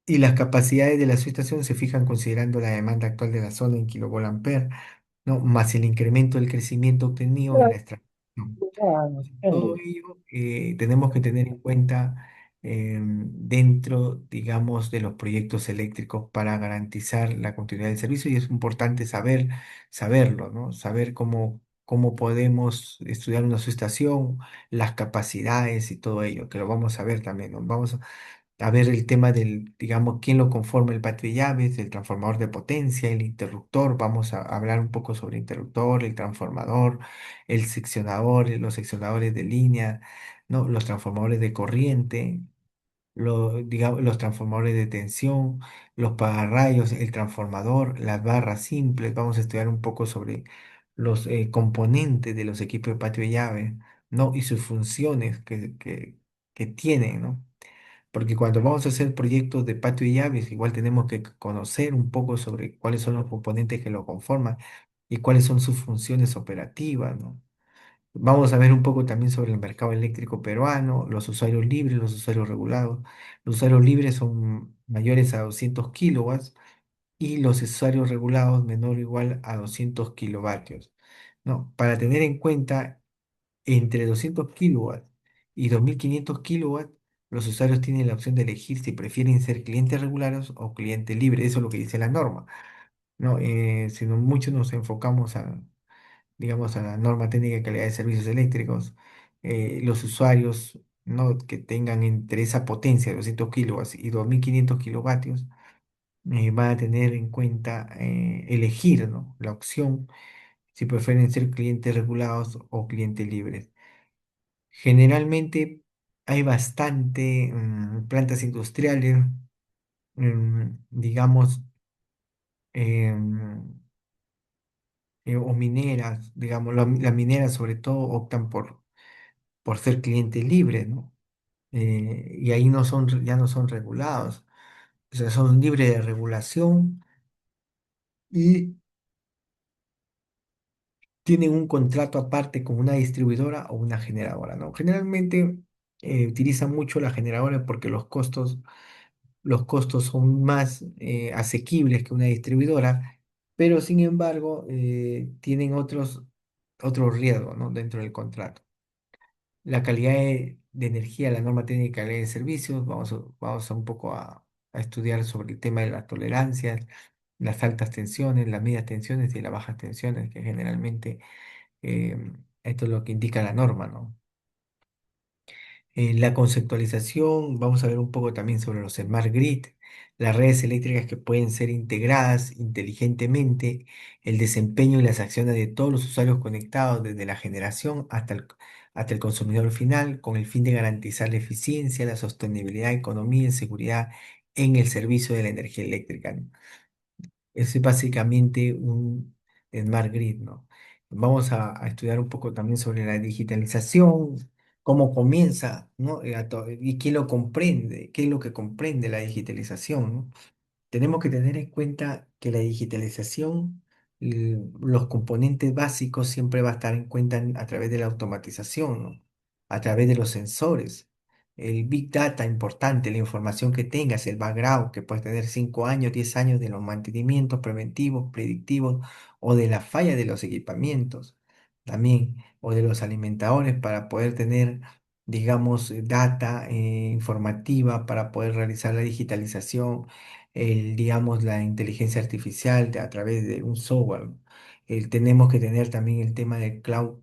Y las capacidades de la subestación se fijan considerando la demanda actual de la zona en kilovolt-ampere, ¿no? Más el incremento del crecimiento obtenido en la extracción. Todo ello tenemos que tener en cuenta dentro, digamos, de los proyectos eléctricos para garantizar la continuidad del servicio y es importante saberlo, ¿no? Saber cómo podemos estudiar una subestación, las capacidades y todo ello, que lo vamos a ver también, ¿no? Vamos a ver el tema del, digamos, quién lo conforma el patio de llaves, el transformador de potencia, el interruptor. Vamos a hablar un poco sobre interruptor, el transformador, el seccionador, los seccionadores de línea, ¿no? Los transformadores de corriente, digamos, los transformadores de tensión, los pararrayos, el transformador, las barras simples. Vamos a estudiar un poco sobre los componentes de los equipos de patio de llave, ¿no? Y sus funciones que tienen, ¿no? Porque cuando vamos a hacer proyectos de patio y llaves, igual tenemos que conocer un poco sobre cuáles son los componentes que lo conforman y cuáles son sus funciones operativas, ¿no? Vamos a ver un poco también sobre el mercado eléctrico peruano, los usuarios libres, los usuarios regulados. Los usuarios libres son mayores a 200 kilowatts y los usuarios regulados menor o igual a 200 kilovatios, ¿no? Para tener en cuenta entre 200 kilowatts y 2500 kilowatts, los usuarios tienen la opción de elegir si prefieren ser clientes regulares o clientes libres. Eso es lo que dice la norma, ¿no? Si no, muchos nos enfocamos a, digamos, a la norma técnica de calidad de servicios eléctricos. Los usuarios, ¿no? Que tengan entre esa potencia de 200 kilowatts y 2500 kilovatios van a tener en cuenta elegir, ¿no? La opción si prefieren ser clientes regulados o clientes libres. Generalmente hay bastante plantas industriales, digamos, em, o mineras, digamos, las mineras sobre todo optan por ser clientes libres, ¿no? Y ahí ya no son regulados, o sea, son libres de regulación y tienen un contrato aparte con una distribuidora o una generadora, ¿no? Generalmente utilizan mucho la generadora porque los costos son más asequibles que una distribuidora, pero sin embargo tienen otros riesgos, ¿no? Dentro del contrato. La calidad de energía, la norma técnica de calidad de servicios, vamos a un poco a estudiar sobre el tema de las tolerancias, las altas tensiones, las medias tensiones y las bajas tensiones, que generalmente esto es lo que indica la norma, ¿no? La conceptualización, vamos a ver un poco también sobre los smart grid, las redes eléctricas que pueden ser integradas inteligentemente, el desempeño y las acciones de todos los usuarios conectados desde la generación hasta el consumidor final, con el fin de garantizar la eficiencia, la sostenibilidad, economía y seguridad en el servicio de la energía eléctrica, ¿no? Ese es básicamente un Smart Grid, ¿no? Vamos a estudiar un poco también sobre la digitalización, cómo comienza, ¿no? Y quién lo comprende, qué es lo que comprende la digitalización, ¿no? Tenemos que tener en cuenta que la digitalización, los componentes básicos siempre va a estar en cuenta a través de la automatización, ¿no? A través de los sensores. El Big Data importante, la información que tengas, el background, que puedes tener 5 años, 10 años de los mantenimientos preventivos, predictivos o de la falla de los equipamientos también, o de los alimentadores para poder tener, digamos, data informativa para poder realizar la digitalización digamos, la inteligencia artificial a través de un software. Tenemos que tener también el tema del cloud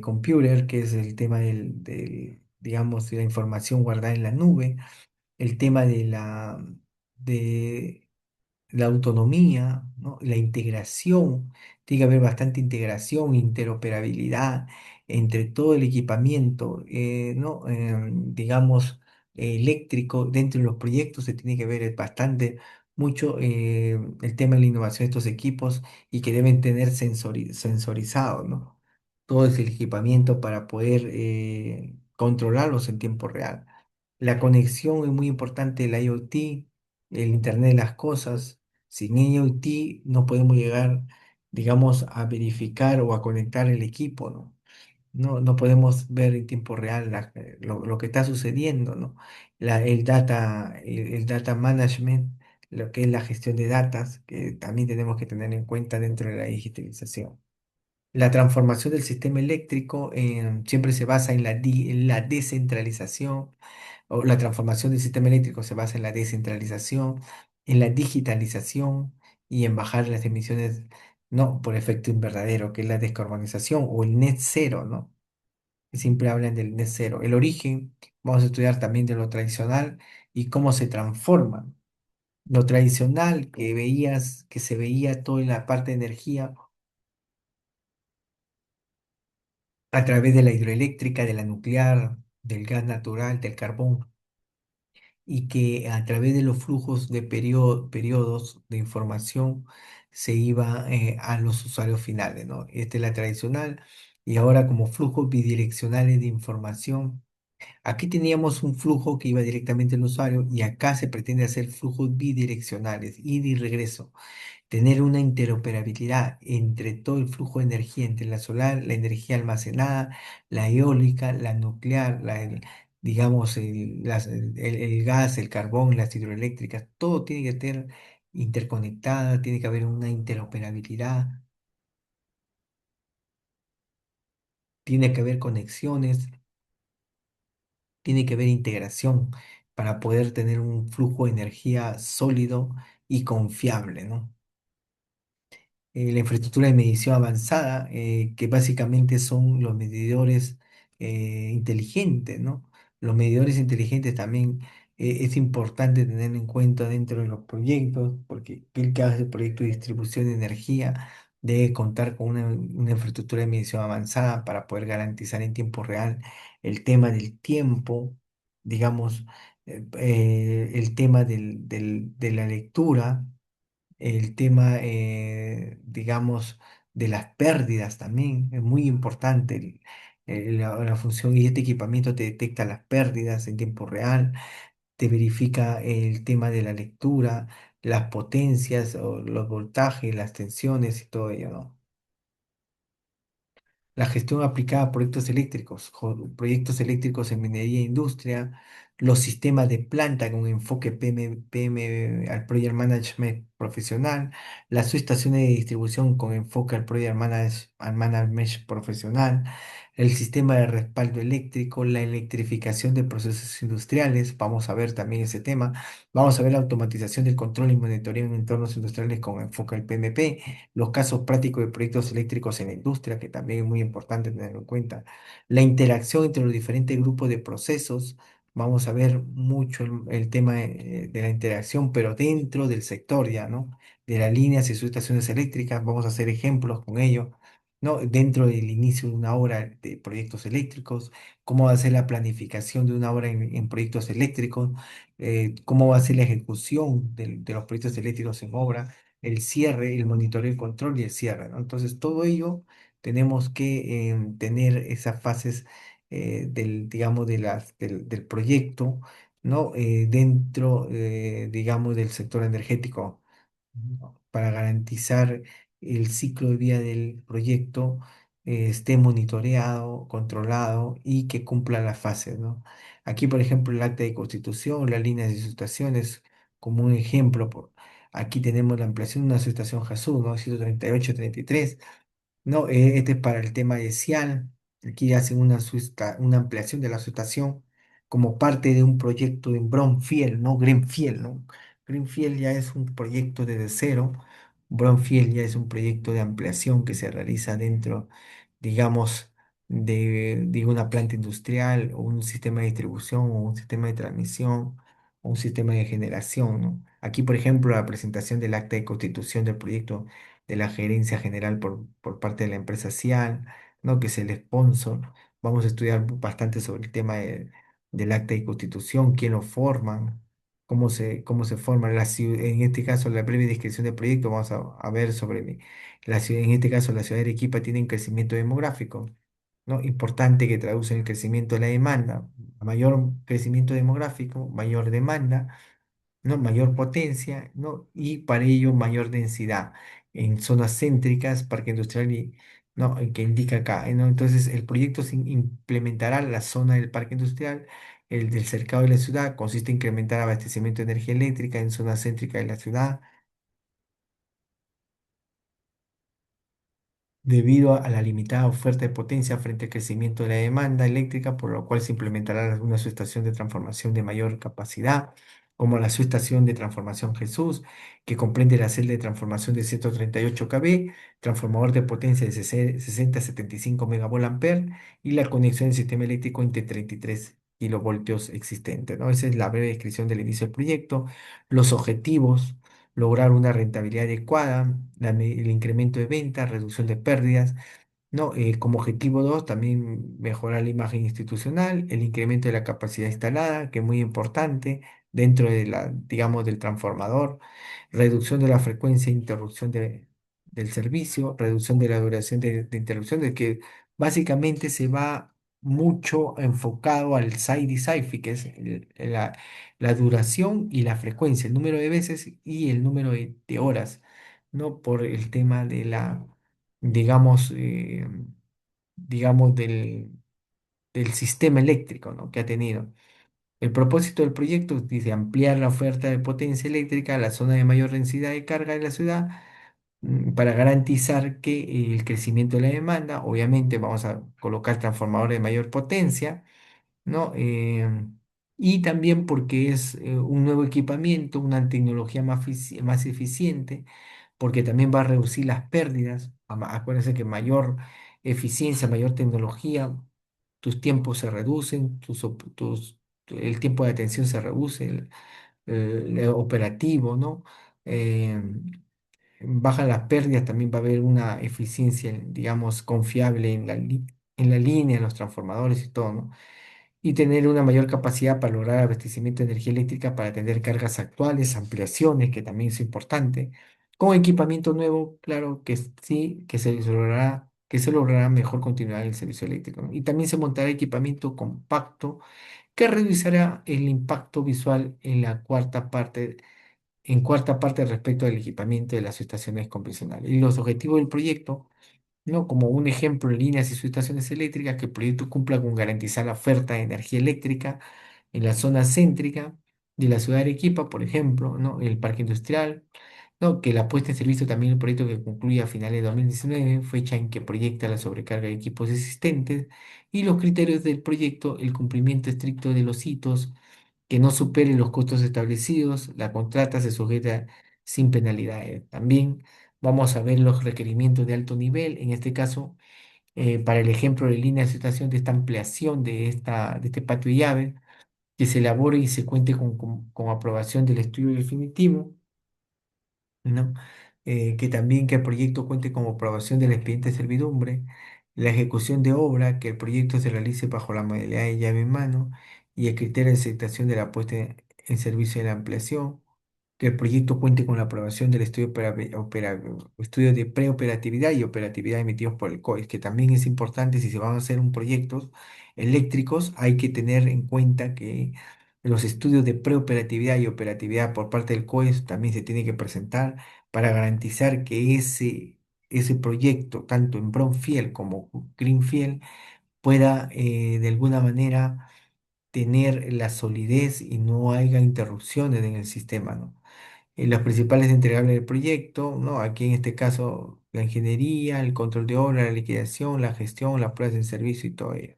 computer, que es el tema digamos, de la información guardada en la nube, el tema de la autonomía, ¿no? La integración, tiene que haber bastante integración, interoperabilidad entre todo el equipamiento, ¿no? Digamos, eléctrico dentro de los proyectos se tiene que ver bastante mucho el tema de la innovación de estos equipos y que deben tener sensorizados, ¿no? Todo ese equipamiento para poder controlarlos en tiempo real. La conexión es muy importante, el IoT, el Internet de las cosas. Sin IoT no podemos llegar, digamos, a verificar o a conectar el equipo, ¿no? No podemos ver en tiempo real lo que está sucediendo, ¿no? El data management, lo que es la gestión de datos, que también tenemos que tener en cuenta dentro de la digitalización. La transformación del sistema eléctrico siempre se basa en la descentralización, o la transformación del sistema eléctrico se basa en la descentralización, en la digitalización y en bajar las emisiones, no por efecto invernadero, que es la descarbonización o el net cero, ¿no? Que siempre hablan del net cero. El origen, vamos a estudiar también de lo tradicional y cómo se transforma. Lo tradicional que veías, que se veía toda la parte de energía a través de la hidroeléctrica, de la nuclear, del gas natural, del carbón, y que a través de los flujos de periodos de información se iba a los usuarios finales, ¿no? Esta es la tradicional, y ahora como flujos bidireccionales de información. Aquí teníamos un flujo que iba directamente al usuario y acá se pretende hacer flujos bidireccionales, ida y regreso, tener una interoperabilidad entre todo el flujo de energía, entre la solar, la energía almacenada, la eólica, la nuclear, digamos, el gas, el carbón, las hidroeléctricas, todo tiene que estar interconectada, tiene que haber una interoperabilidad, tiene que haber conexiones, tiene que haber integración para poder tener un flujo de energía sólido y confiable, ¿no? La infraestructura de medición avanzada, que básicamente son los medidores inteligentes, ¿no? Los medidores inteligentes también es importante tener en cuenta dentro de los proyectos, porque el que hace el proyecto de distribución de energía debe contar con una infraestructura de medición avanzada para poder garantizar en tiempo real el tema del tiempo, digamos, el tema de la lectura, el tema, digamos, de las pérdidas también es muy importante. La función y este equipamiento te detecta las pérdidas en tiempo real, te verifica el tema de la lectura, las potencias, o los voltajes, las tensiones y todo ello, ¿no? La gestión aplicada a proyectos eléctricos, proyectos eléctricos en minería e industria, los sistemas de planta con enfoque PM al Project Management profesional, las subestaciones de distribución con enfoque al Management profesional, el sistema de respaldo eléctrico, la electrificación de procesos industriales, vamos a ver también ese tema, vamos a ver la automatización del control y monitoreo en entornos industriales con enfoque al PMP, los casos prácticos de proyectos eléctricos en la industria, que también es muy importante tenerlo en cuenta, la interacción entre los diferentes grupos de procesos. Vamos a ver mucho el tema de la interacción, pero dentro del sector ya, ¿no? De las líneas y subestaciones eléctricas, vamos a hacer ejemplos con ello, ¿no? Dentro del inicio de una obra de proyectos eléctricos, cómo va a ser la planificación de una obra en proyectos eléctricos, cómo va a ser la ejecución de los proyectos eléctricos en obra, el cierre, el monitoreo, el control y el cierre, ¿no? Entonces, todo ello tenemos que tener esas fases digamos, del proyecto, ¿no? Dentro, digamos, del sector energético, ¿no? Para garantizar el ciclo de vida del proyecto esté monitoreado, controlado y que cumpla las fases, ¿no? Aquí, por ejemplo, el acta de constitución, las líneas de situaciones, como un ejemplo, aquí tenemos la ampliación de una subestación JASU, ¿no? 138-33. No, este es para el tema de Cial. Aquí hacen una ampliación de la subestación como parte de un proyecto en Brownfield, no Greenfield, ¿no? Greenfield ya es un proyecto desde cero. Brownfield ya es un proyecto de ampliación que se realiza dentro, digamos, de una planta industrial o un sistema de distribución o un sistema de transmisión o un sistema de generación, ¿no? Aquí, por ejemplo, la presentación del acta de constitución del proyecto de la gerencia general por parte de la empresa Cial, ¿no? Que es el sponsor. Vamos a estudiar bastante sobre el tema del acta de constitución, quién lo forman, cómo se forma en este caso, la breve descripción del proyecto, vamos a ver sobre la ciudad, en este caso, la ciudad de Arequipa tiene un crecimiento demográfico. ¿no? Importante que traduce en el crecimiento de la demanda. A mayor crecimiento demográfico, mayor demanda, ¿no? Mayor potencia, ¿no? Y para ello mayor densidad en zonas céntricas, parque industrial y, ¿no? Que indica acá, ¿no? Entonces el proyecto implementará la zona del parque industrial, el del cercado de la ciudad, consiste en incrementar abastecimiento de energía eléctrica en zonas céntricas de la ciudad, debido a la limitada oferta de potencia frente al crecimiento de la demanda eléctrica, por lo cual se implementará una subestación de transformación de mayor capacidad, como la subestación de transformación Jesús, que comprende la celda de transformación de 138 kV, transformador de potencia de 60 a 75 megavoltampere y la conexión del sistema eléctrico entre 33 kilovoltios existente, ¿no? Esa es la breve descripción del inicio del proyecto, los objetivos lograr una rentabilidad adecuada, el incremento de ventas, reducción de pérdidas, ¿no? Como objetivo 2, también mejorar la imagen institucional, el incremento de la capacidad instalada, que es muy importante dentro de la, digamos, del transformador, reducción de la frecuencia de interrupción del servicio, reducción de la duración de interrupción, de que básicamente se va mucho enfocado al side y side, que es la duración y la frecuencia, el número de veces y el número de horas, ¿no? Por el tema de la digamos, digamos del sistema eléctrico, ¿no? Que ha tenido. El propósito del proyecto dice ampliar la oferta de potencia eléctrica a la zona de mayor densidad de carga de la ciudad para garantizar que el crecimiento de la demanda, obviamente vamos a colocar transformadores de mayor potencia, ¿no? Y también porque es un nuevo equipamiento, una tecnología más eficiente, porque también va a reducir las pérdidas. Acuérdense que mayor eficiencia, mayor tecnología, tus tiempos se reducen, el tiempo de atención se reduce, el operativo, ¿no? Eh, Bajan las pérdidas, también va a haber una eficiencia, digamos, confiable en en la línea, en los transformadores y todo, ¿no? Y tener una mayor capacidad para lograr abastecimiento de energía eléctrica para atender cargas actuales, ampliaciones, que también es importante. Con equipamiento nuevo, claro que sí, que se logrará mejor continuidad del servicio eléctrico, ¿no? Y también se montará equipamiento compacto que reducirá el impacto visual en cuarta parte respecto al equipamiento de las estaciones convencionales. Y los objetivos del proyecto, ¿no? Como un ejemplo en líneas y subestaciones eléctricas, que el proyecto cumpla con garantizar la oferta de energía eléctrica en la zona céntrica de la ciudad de Arequipa, por ejemplo, ¿no? El parque industrial, ¿no? Que la puesta en servicio también el proyecto que concluye a finales de 2019, fecha en que proyecta la sobrecarga de equipos existentes, y los criterios del proyecto, el cumplimiento estricto de los hitos, que no superen los costos establecidos, la contrata se sujeta sin penalidades. También vamos a ver los requerimientos de alto nivel, en este caso, para el ejemplo de línea de situación de esta ampliación de este patio de llave, que se elabore y se cuente con aprobación del estudio definitivo, ¿no? Que también que el proyecto cuente con aprobación del expediente de servidumbre, la ejecución de obra, que el proyecto se realice bajo la modalidad de llave en mano y el criterio de aceptación de la puesta en servicio de la ampliación, que el proyecto cuente con la aprobación del estudio de preoperatividad y operatividad emitidos por el COES, que también es importante si se van a hacer un proyectos eléctricos, hay que tener en cuenta que los estudios de preoperatividad y operatividad por parte del COES también se tienen que presentar para garantizar que ese proyecto, tanto en Brownfield como Greenfield, pueda de alguna manera tener la solidez y no haya interrupciones en el sistema, ¿no? Los principales entregables del proyecto, ¿no? Aquí en este caso la ingeniería, el control de obra, la liquidación, la gestión, las pruebas de servicio y todo ello.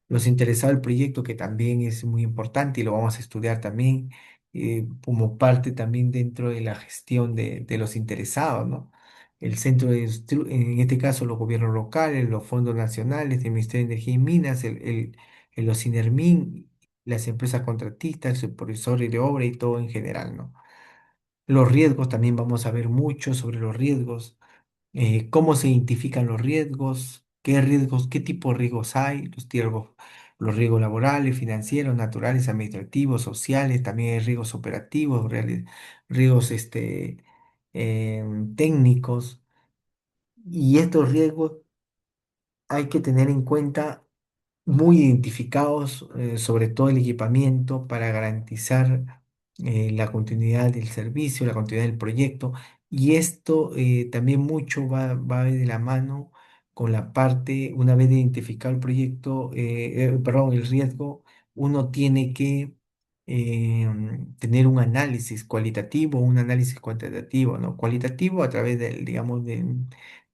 Los interesados del proyecto, que también es muy importante y lo vamos a estudiar también como parte también dentro de la gestión de los interesados, ¿no? El centro en este caso los gobiernos locales, los fondos nacionales, el Ministerio de Energía y Minas, los INERMIN, las empresas contratistas, el supervisor de obra y todo en general, ¿no? Los riesgos, también vamos a ver mucho sobre los riesgos, cómo se identifican los riesgos, qué tipo de riesgos hay, los riesgos laborales, financieros, naturales, administrativos, sociales, también hay riesgos operativos, riesgos técnicos, y estos riesgos hay que tener en cuenta muy identificados, sobre todo el equipamiento para garantizar la continuidad del servicio, la continuidad del proyecto. Y esto también mucho va de la mano con la parte, una vez identificado el proyecto, perdón, el riesgo, uno tiene que tener un análisis cualitativo, un análisis cuantitativo, ¿no? Cualitativo a través del, digamos,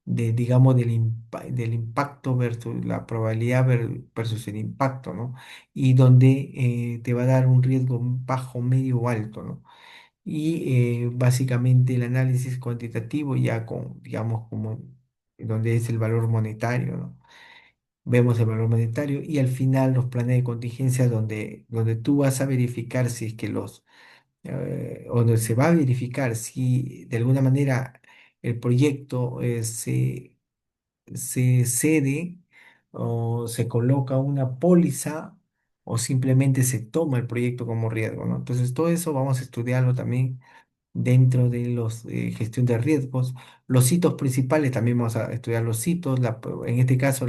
digamos, del impacto versus la probabilidad versus el impacto, ¿no? Y donde te va a dar un riesgo bajo, medio o alto, ¿no? Y básicamente el análisis cuantitativo ya con, digamos, como donde es el valor monetario, ¿no? Vemos el valor monetario y al final los planes de contingencia donde tú vas a verificar si es que o donde se va a verificar si de alguna manera el proyecto se cede o se coloca una póliza o simplemente se toma el proyecto como riesgo, ¿no? Entonces, todo eso vamos a estudiarlo también dentro de los gestión de riesgos. Los hitos principales, también vamos a estudiar los hitos, en este caso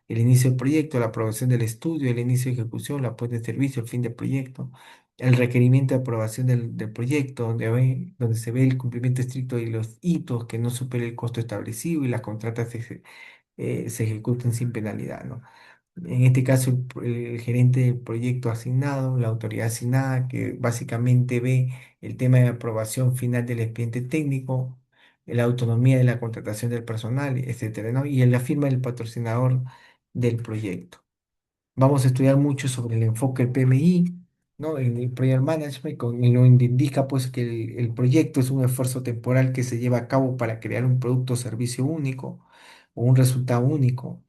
el inicio del proyecto, la aprobación del estudio, el inicio de ejecución, la puesta en servicio, el fin del proyecto, el requerimiento de aprobación del proyecto, donde se ve el cumplimiento estricto de los hitos que no supere el costo establecido y las contratas se ejecuten sin penalidad, ¿no? En este caso, el gerente del proyecto asignado, la autoridad asignada, que básicamente ve el tema de aprobación final del expediente técnico, la autonomía de la contratación del personal, etcétera, ¿no? Y en la firma del patrocinador del proyecto. Vamos a estudiar mucho sobre el enfoque PMI, ¿no? En el Project Management, y lo indica pues que el proyecto es un esfuerzo temporal que se lleva a cabo para crear un producto o servicio único o un resultado único.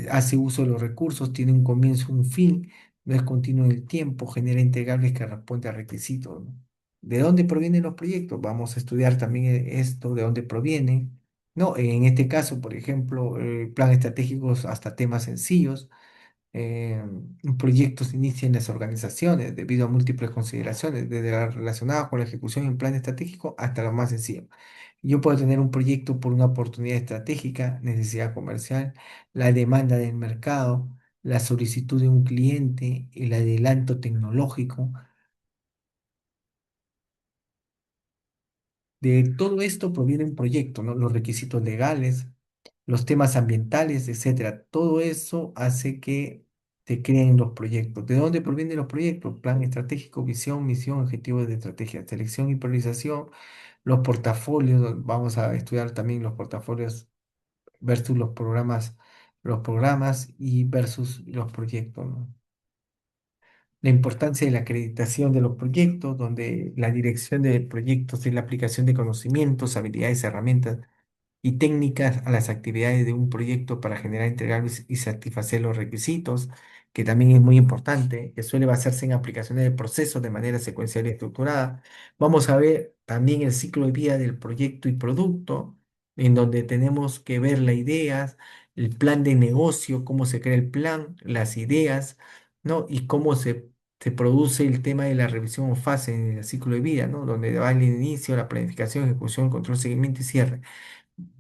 Hace uso de los recursos, tiene un comienzo, un fin, no es continuo en el tiempo, genera integrables que responden a requisitos, ¿no? ¿De dónde provienen los proyectos? Vamos a estudiar también esto, de dónde provienen. No, en este caso, por ejemplo, plan estratégicos hasta temas sencillos. eh, un proyecto se inicia en las organizaciones debido a múltiples consideraciones, desde las relacionadas con la ejecución en plan estratégico hasta lo más sencillo. Yo puedo tener un proyecto por una oportunidad estratégica, necesidad comercial, la demanda del mercado, la solicitud de un cliente, el adelanto tecnológico. De todo esto proviene un proyecto, ¿no? Los requisitos legales, los temas ambientales, etcétera. Todo eso hace que se creen los proyectos. ¿De dónde provienen los proyectos? Plan estratégico, visión, misión, objetivos de estrategia, selección y priorización, los portafolios. Vamos a estudiar también los portafolios versus los programas y versus los proyectos, ¿no? La importancia de la acreditación de los proyectos, donde la dirección de proyectos es la aplicación de conocimientos, habilidades, herramientas y técnicas a las actividades de un proyecto para generar, entregar y satisfacer los requisitos, que también es muy importante, que suele basarse en aplicaciones de procesos de manera secuencial y estructurada. Vamos a ver también el ciclo de vida del proyecto y producto, en donde tenemos que ver las ideas, el plan de negocio, cómo se crea el plan, las ideas, ¿no? Y cómo se produce el tema de la revisión o fase en el ciclo de vida, ¿no? Donde va el inicio, la planificación, ejecución, control, seguimiento y cierre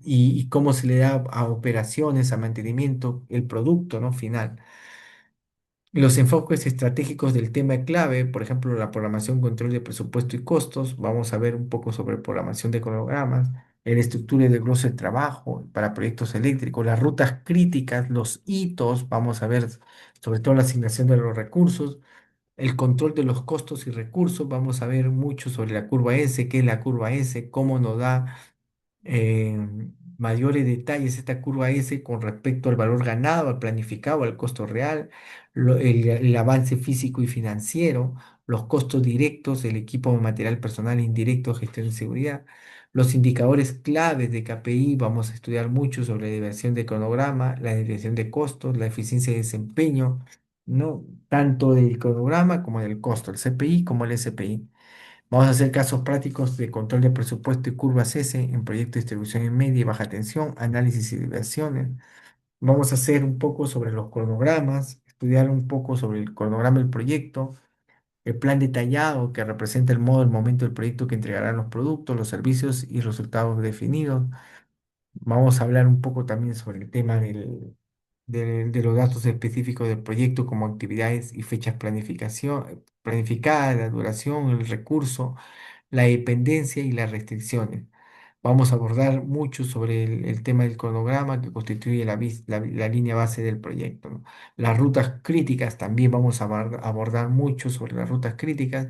y cómo se le da a operaciones, a mantenimiento, el producto, ¿no? Final. Los enfoques estratégicos del tema clave, por ejemplo, la programación, control de presupuesto y costos. Vamos a ver un poco sobre programación de cronogramas, la estructura de glosa de trabajo para proyectos eléctricos, las rutas críticas, los hitos. Vamos a ver sobre todo la asignación de los recursos, el control de los costos y recursos. Vamos a ver mucho sobre la curva S, qué es la curva S, cómo nos da eh, mayores detalles esta curva S con respecto al valor ganado, al planificado, al costo real, el avance físico y financiero, los costos directos, el equipo de material personal indirecto, gestión de seguridad, los indicadores claves de KPI. Vamos a estudiar mucho sobre la desviación de cronograma, la desviación de costos, la eficiencia de desempeño, ¿no? Tanto del cronograma como del costo, el CPI como el SPI. Vamos a hacer casos prácticos de control de presupuesto y curvas S en proyectos de distribución en media y baja tensión, análisis y deviaciones. Vamos a hacer un poco sobre los cronogramas, estudiar un poco sobre el cronograma del proyecto, el plan detallado que representa el modo, el momento del proyecto que entregarán los productos, los servicios y resultados definidos. Vamos a hablar un poco también sobre el tema de los datos específicos del proyecto como actividades y fechas planificadas, la duración, el recurso, la dependencia y las restricciones. Vamos a abordar mucho sobre el tema del cronograma que constituye la línea base del proyecto, ¿no? Las rutas críticas, también vamos a abordar mucho sobre las rutas críticas,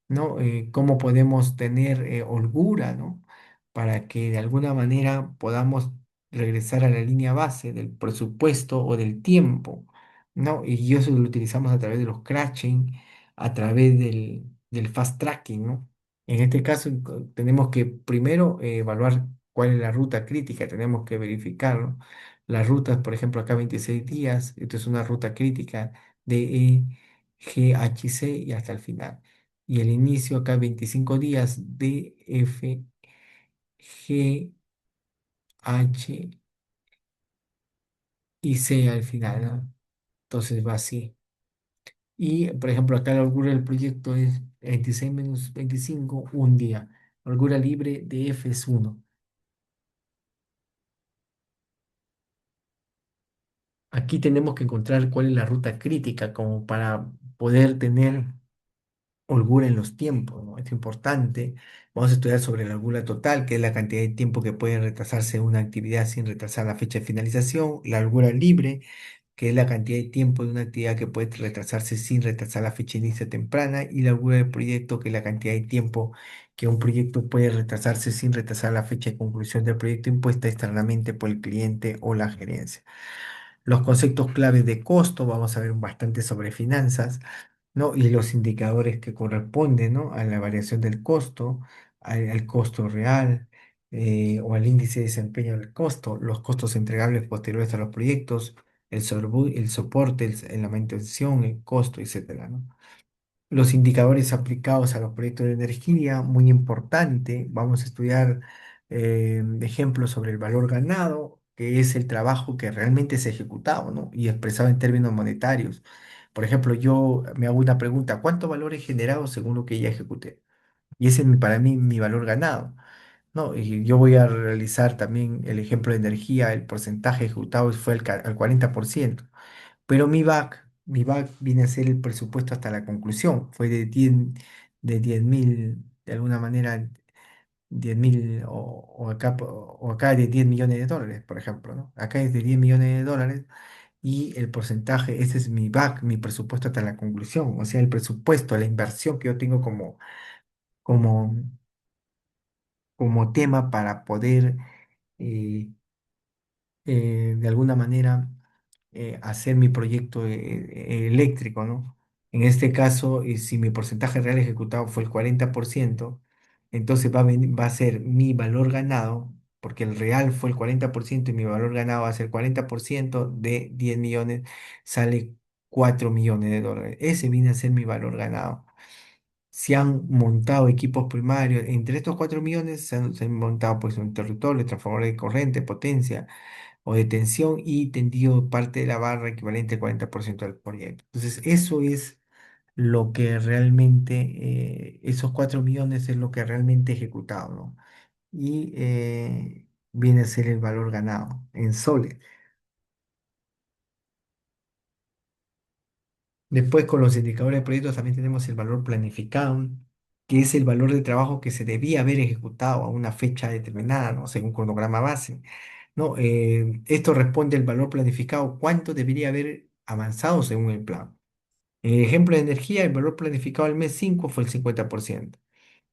¿no? Cómo podemos tener holgura, ¿no? Para que de alguna manera podamos regresar a la línea base del presupuesto o del tiempo, ¿no? Y eso lo utilizamos a través de los crashing, a través del fast tracking, ¿no? En este caso tenemos que primero evaluar cuál es la ruta crítica, tenemos que verificarlo. Las rutas, por ejemplo, acá 26 días, esto es una ruta crítica de GHC y hasta el final. Y el inicio acá 25 días D, F, G, H y C al final, ¿no? Entonces va así. Y por ejemplo, acá la holgura del proyecto es 26 menos 25 un día. Holgura libre de F es 1. Aquí tenemos que encontrar cuál es la ruta crítica como para poder tener holgura en los tiempos, ¿no? Es importante. Vamos a estudiar sobre la holgura total, que es la cantidad de tiempo que puede retrasarse una actividad sin retrasar la fecha de finalización. La holgura libre, que es la cantidad de tiempo de una actividad que puede retrasarse sin retrasar la fecha de inicio temprana. Y la holgura del proyecto, que es la cantidad de tiempo que un proyecto puede retrasarse sin retrasar la fecha de conclusión del proyecto impuesta externamente por el cliente o la gerencia. Los conceptos claves de costo, vamos a ver bastante sobre finanzas, ¿no? Y los indicadores que corresponden, ¿no? A la variación del costo, al costo real o al índice de desempeño del costo, los costos entregables posteriores a los proyectos, el soporte, la manutención, el costo, etcétera, ¿no? Los indicadores aplicados a los proyectos de energía, muy importante. Vamos a estudiar ejemplos sobre el valor ganado, que es el trabajo que realmente se ha ejecutado, ¿no? Y expresado en términos monetarios. Por ejemplo, yo me hago una pregunta, ¿cuánto valor he generado según lo que ya ejecuté? Y ese es para mí mi valor ganado, ¿no? Y yo voy a realizar también el ejemplo de energía, el porcentaje ejecutado fue al 40%. Pero mi back viene a ser el presupuesto hasta la conclusión. Fue de 10.000, de alguna manera, 10.000 o acá de 10 millones de dólares, por ejemplo, ¿no? Acá es de 10 millones de dólares y el porcentaje, ese es mi back, mi presupuesto hasta la conclusión. O sea, el presupuesto, la inversión que yo tengo como, como tema para poder eh, de alguna manera hacer mi proyecto eléctrico, ¿no? En este caso, si mi porcentaje real ejecutado fue el 40%, entonces va a ser mi valor ganado, porque el real fue el 40% y mi valor ganado va a ser 40% de 10 millones, sale 4 millones de dólares. Ese viene a ser mi valor ganado. Se han montado equipos primarios, entre estos 4 millones se han montado pues un territorio, transformador de corriente, potencia o de tensión y tendido parte de la barra equivalente al 40% del proyecto. Entonces, eso es lo que realmente, esos 4 millones es lo que realmente he ejecutado, ¿no? Y viene a ser el valor ganado en soles. Después, con los indicadores de proyectos también tenemos el valor planificado, que es el valor de trabajo que se debía haber ejecutado a una fecha determinada, ¿no? Según cronograma base. ¿No? Esto responde al valor planificado, cuánto debería haber avanzado según el plan. En el ejemplo de energía, el valor planificado al mes 5 fue el 50%.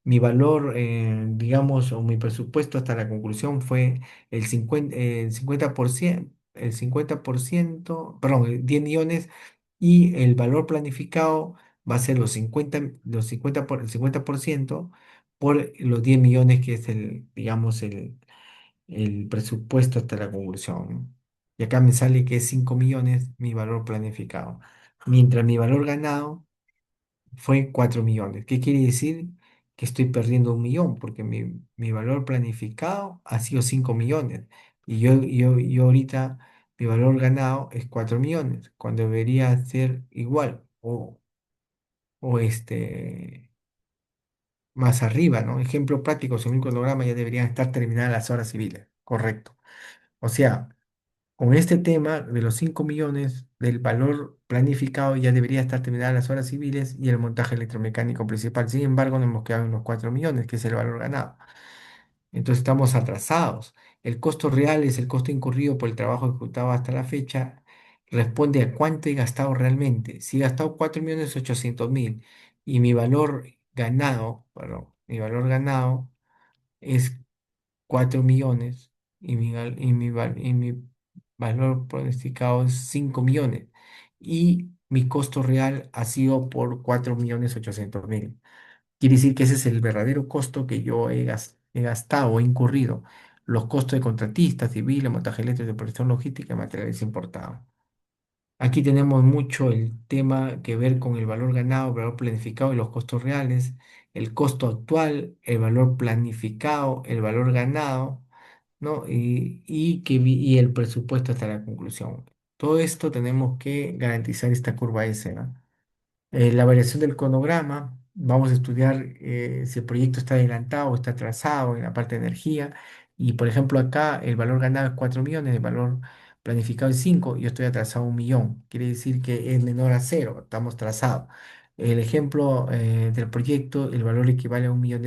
Mi valor, digamos, o mi presupuesto hasta la conclusión fue el 50%, perdón, 10 millones, y el valor planificado va a ser el 50% por los 10 millones, que es digamos, el presupuesto hasta la conclusión, ¿no? Y acá me sale que es 5 millones mi valor planificado, mientras mi valor ganado fue 4 millones. ¿Qué quiere decir? Que estoy perdiendo 1 millón, porque mi valor planificado ha sido 5 millones. Y yo ahorita mi valor ganado es 4 millones, cuando debería ser igual o más arriba, ¿no? Ejemplo práctico, según el cronograma ya deberían estar terminadas las horas civiles. Correcto. O sea, Con este tema de los 5 millones del valor planificado ya debería estar terminadas las obras civiles y el montaje electromecánico principal. Sin embargo, nos hemos quedado en los 4 millones, que es el valor ganado. Entonces estamos atrasados. El costo real es el costo incurrido por el trabajo ejecutado hasta la fecha. Responde a cuánto he gastado realmente. Si he gastado 4.800.000 y mi valor ganado, perdón, mi valor ganado es 4 millones y mi valor pronosticado es 5 millones y mi costo real ha sido por 4.800.000. Quiere decir que ese es el verdadero costo que yo he gastado o incurrido. Los costos de contratistas, civil, montaje eléctrico, de producción logística y materiales importados. Aquí tenemos mucho el tema que ver con el valor ganado, el valor planificado y los costos reales, el costo actual, el valor planificado, el valor ganado, ¿no? Y el presupuesto hasta la conclusión. Todo esto tenemos que garantizar esta curva S, ¿no? La variación del cronograma, vamos a estudiar si el proyecto está adelantado o está atrasado en la parte de energía. Y por ejemplo, acá el valor ganado es 4 millones, el valor planificado es 5, yo estoy atrasado 1 millón. Quiere decir que es menor a cero, estamos trazados. El ejemplo del proyecto, el valor equivale a $1 millón.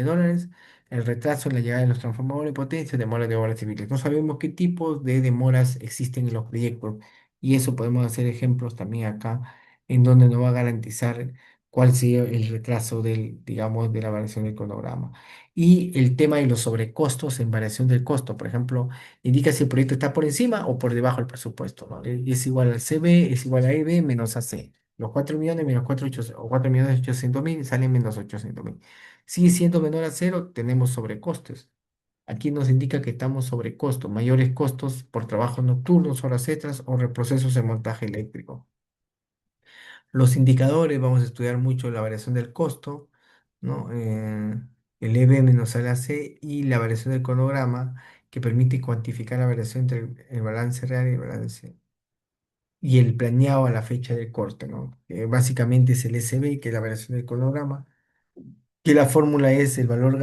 El retraso en la llegada de los transformadores de potencia, demora de obras civiles. No sabemos qué tipos de demoras existen en los proyectos y eso podemos hacer ejemplos también acá en donde nos va a garantizar cuál sea el retraso del, digamos, de la variación del cronograma. Y el tema de los sobrecostos en variación del costo, por ejemplo, indica si el proyecto está por encima o por debajo del presupuesto, ¿no? Es igual al CB, es igual a EB menos AC. Los 4 millones menos 4.800.000 salen menos 800.000. Sigue siendo menor a cero, tenemos sobrecostos. Aquí nos indica que estamos sobre costos, mayores costos por trabajos nocturnos, horas extras o reprocesos de montaje eléctrico. Los indicadores, vamos a estudiar mucho la variación del costo, ¿no? El EB menos el AC y la variación del cronograma, que permite cuantificar la variación entre el balance real y el balance y el planeado a la fecha del corte, ¿no? Básicamente es el SB, que es la variación del cronograma, que la fórmula es el valor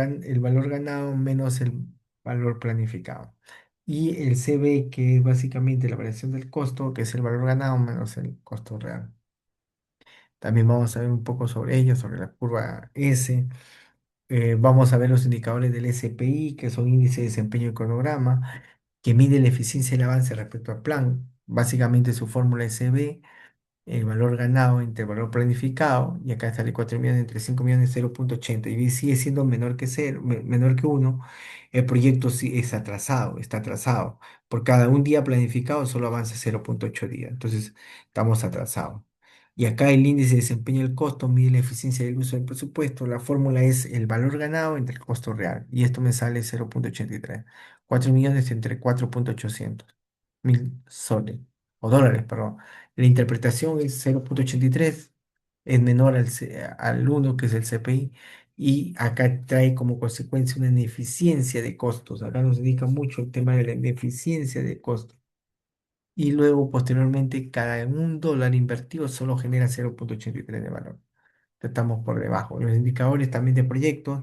ganado menos el valor planificado. Y el CB, que es básicamente la variación del costo, que es el valor ganado menos el costo real. También vamos a ver un poco sobre ello, sobre la curva S. Vamos a ver los indicadores del SPI, que son índice de desempeño y cronograma, que mide la eficiencia del avance respecto al plan. Básicamente su fórmula SB, el valor ganado entre el valor planificado, y acá sale 4 millones entre 5 millones 0,80, y sigue siendo menor que cero, menor que uno. El proyecto sí es atrasado, está atrasado. Por cada un día planificado solo avanza 0,8 días, entonces estamos atrasados. Y acá el índice de desempeño del costo mide la eficiencia del uso del presupuesto. La fórmula es el valor ganado entre el costo real. Y esto me sale 0,83. 4 millones entre 4.800.000 soles, o dólares, perdón. La interpretación es 0,83, es menor al 1, que es el CPI, y acá trae como consecuencia una ineficiencia de costos. Acá nos dedica mucho el tema de la ineficiencia de costos. Y luego, posteriormente, cada $1 invertido solo genera 0,83 de valor. Estamos por debajo. Los indicadores también de proyectos,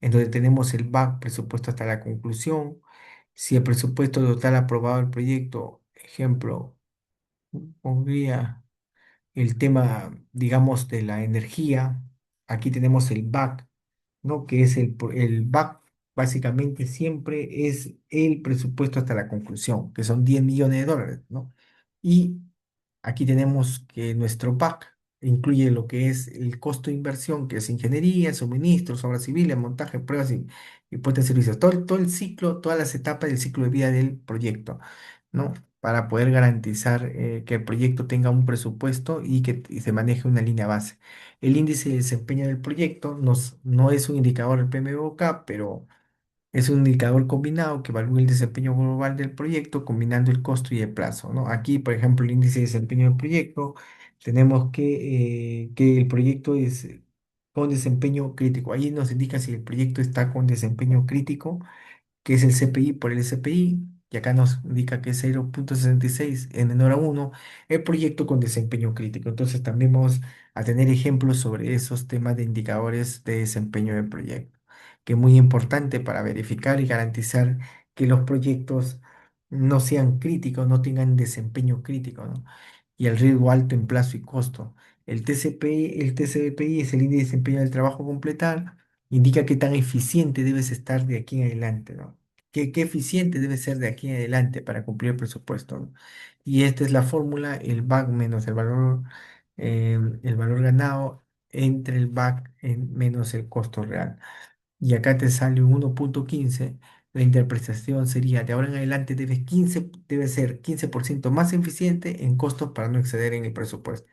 en donde tenemos el BAC, presupuesto hasta la conclusión. Si el presupuesto total aprobado del proyecto, ejemplo, pondría el tema, digamos, de la energía. Aquí tenemos el BAC, ¿no? Que es el BAC, básicamente siempre es el presupuesto hasta la conclusión, que son $10 millones, ¿no? Y aquí tenemos que nuestro BAC incluye lo que es el costo de inversión, que es ingeniería, suministros, obras civiles, montaje, pruebas y puesta en servicio. Todo el ciclo, todas las etapas del ciclo de vida del proyecto, ¿no? Para poder garantizar que el proyecto tenga un presupuesto y que se maneje una línea base. El índice de desempeño del proyecto no es un indicador del PMBOK, pero es un indicador combinado que evalúa el desempeño global del proyecto combinando el costo y el plazo, ¿no? Aquí, por ejemplo, el índice de desempeño del proyecto, tenemos que el proyecto es con desempeño crítico. Ahí nos indica si el proyecto está con desempeño crítico, que es el CPI por el SPI, y acá nos indica que es 0,66 es menor a 1, el proyecto con desempeño crítico. Entonces también vamos a tener ejemplos sobre esos temas de indicadores de desempeño del proyecto, que es muy importante para verificar y garantizar que los proyectos no sean críticos, no tengan desempeño crítico, ¿no? Y el riesgo alto en plazo y costo. El TCPI es el índice de desempeño del trabajo a completar, indica qué tan eficiente debes estar de aquí en adelante, ¿no? Qué eficiente debe ser de aquí en adelante para cumplir el presupuesto, ¿no? Y esta es la fórmula, el BAC menos el valor ganado entre el BAC menos el costo real. Y acá te sale un 1,15. La interpretación sería, de ahora en adelante debe ser 15% más eficiente en costos para no exceder en el presupuesto.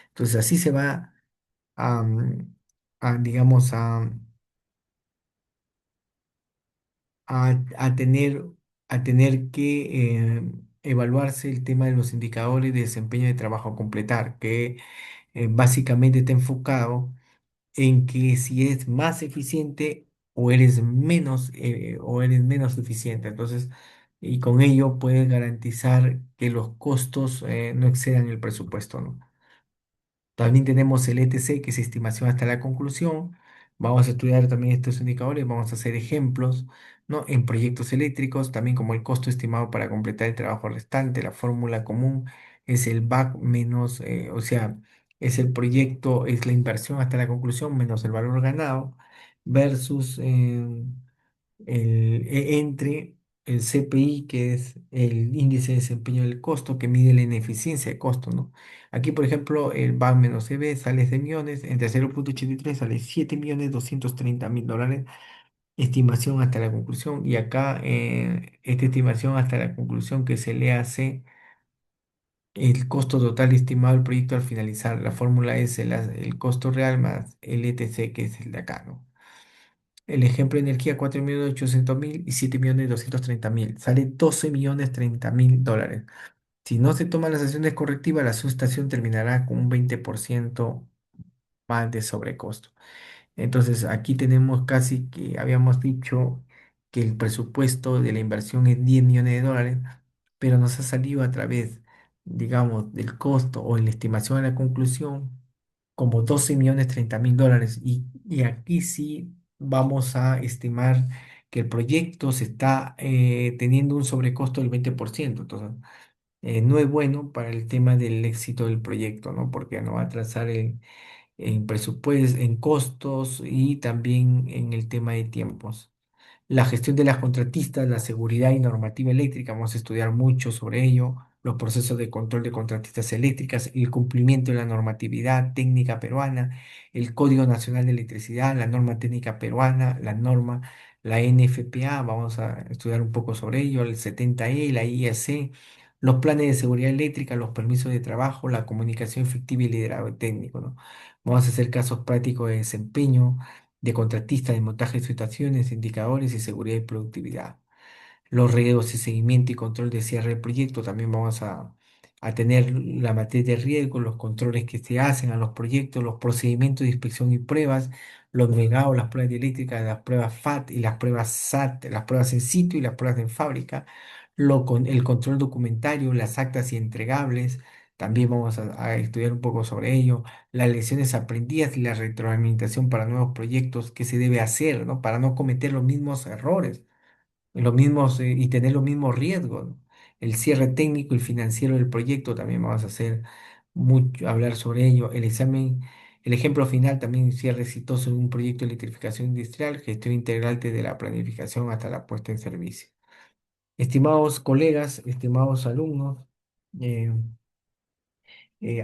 Entonces así se va a, digamos, a tener, que evaluarse el tema de los indicadores de desempeño de trabajo a completar, que básicamente está enfocado en que si eres más eficiente o eres menos eficiente. Entonces, y con ello puedes garantizar que los costos no excedan el presupuesto, ¿no? También tenemos el ETC, que es estimación hasta la conclusión. Vamos a estudiar también estos indicadores, vamos a hacer ejemplos, ¿no? En proyectos eléctricos, también como el costo estimado para completar el trabajo restante, la fórmula común es el BAC menos, o sea, es el proyecto, es la inversión hasta la conclusión menos el valor ganado versus entre el CPI, que es el índice de desempeño del costo, que mide la ineficiencia de costo, ¿no? Aquí, por ejemplo, el BAC menos CB sale de millones, entre 0,83 sale 7.230.000 dólares, estimación hasta la conclusión, y acá esta estimación hasta la conclusión que se le hace el costo total estimado del proyecto al finalizar. La fórmula es el costo real más el ETC, que es el de acá, ¿no? El ejemplo de energía, 4.800.000 y 7.230.000. Sale 12.030.000 dólares. Si no se toman las acciones correctivas, la subestación terminará con un 20% más de sobrecosto. Entonces, aquí tenemos casi que habíamos dicho que el presupuesto de la inversión es 10 millones de dólares, pero nos ha salido a través, digamos, del costo o en la estimación de la conclusión como 12.030.000 dólares. Y aquí sí vamos a estimar que el proyecto se está teniendo un sobrecosto del 20%. Entonces, no es bueno para el tema del éxito del proyecto, ¿no? Porque no va a atrasar en presupuesto, en costos y también en el tema de tiempos. La gestión de las contratistas, la seguridad y normativa eléctrica, vamos a estudiar mucho sobre ello, los procesos de control de contratistas eléctricas, el cumplimiento de la normatividad técnica peruana, el Código Nacional de Electricidad, la norma técnica peruana, la NFPA, vamos a estudiar un poco sobre ello, el 70E, la IEC, los planes de seguridad eléctrica, los permisos de trabajo, la comunicación efectiva y liderazgo técnico, ¿no? Vamos a hacer casos prácticos de desempeño de contratista de montaje de situaciones, indicadores y seguridad y productividad. Los riesgos y seguimiento y control de cierre del proyecto. También vamos a tener la materia de riesgo, los controles que se hacen a los proyectos, los procedimientos de inspección y pruebas, los agregados, las pruebas dieléctricas, las pruebas FAT y las pruebas SAT, las pruebas en sitio y las pruebas en fábrica, el control documentario, las actas y entregables. También vamos a estudiar un poco sobre ello, las lecciones aprendidas y la retroalimentación para nuevos proyectos, qué se debe hacer, ¿no? Para no cometer los mismos errores los mismos y tener los mismos riesgos, ¿no? El cierre técnico y financiero del proyecto también vamos a hacer mucho, hablar sobre ello. El ejemplo final también, cierre exitoso de un proyecto de electrificación industrial, gestión integral desde la planificación hasta la puesta en servicio. Estimados colegas, estimados alumnos, eh,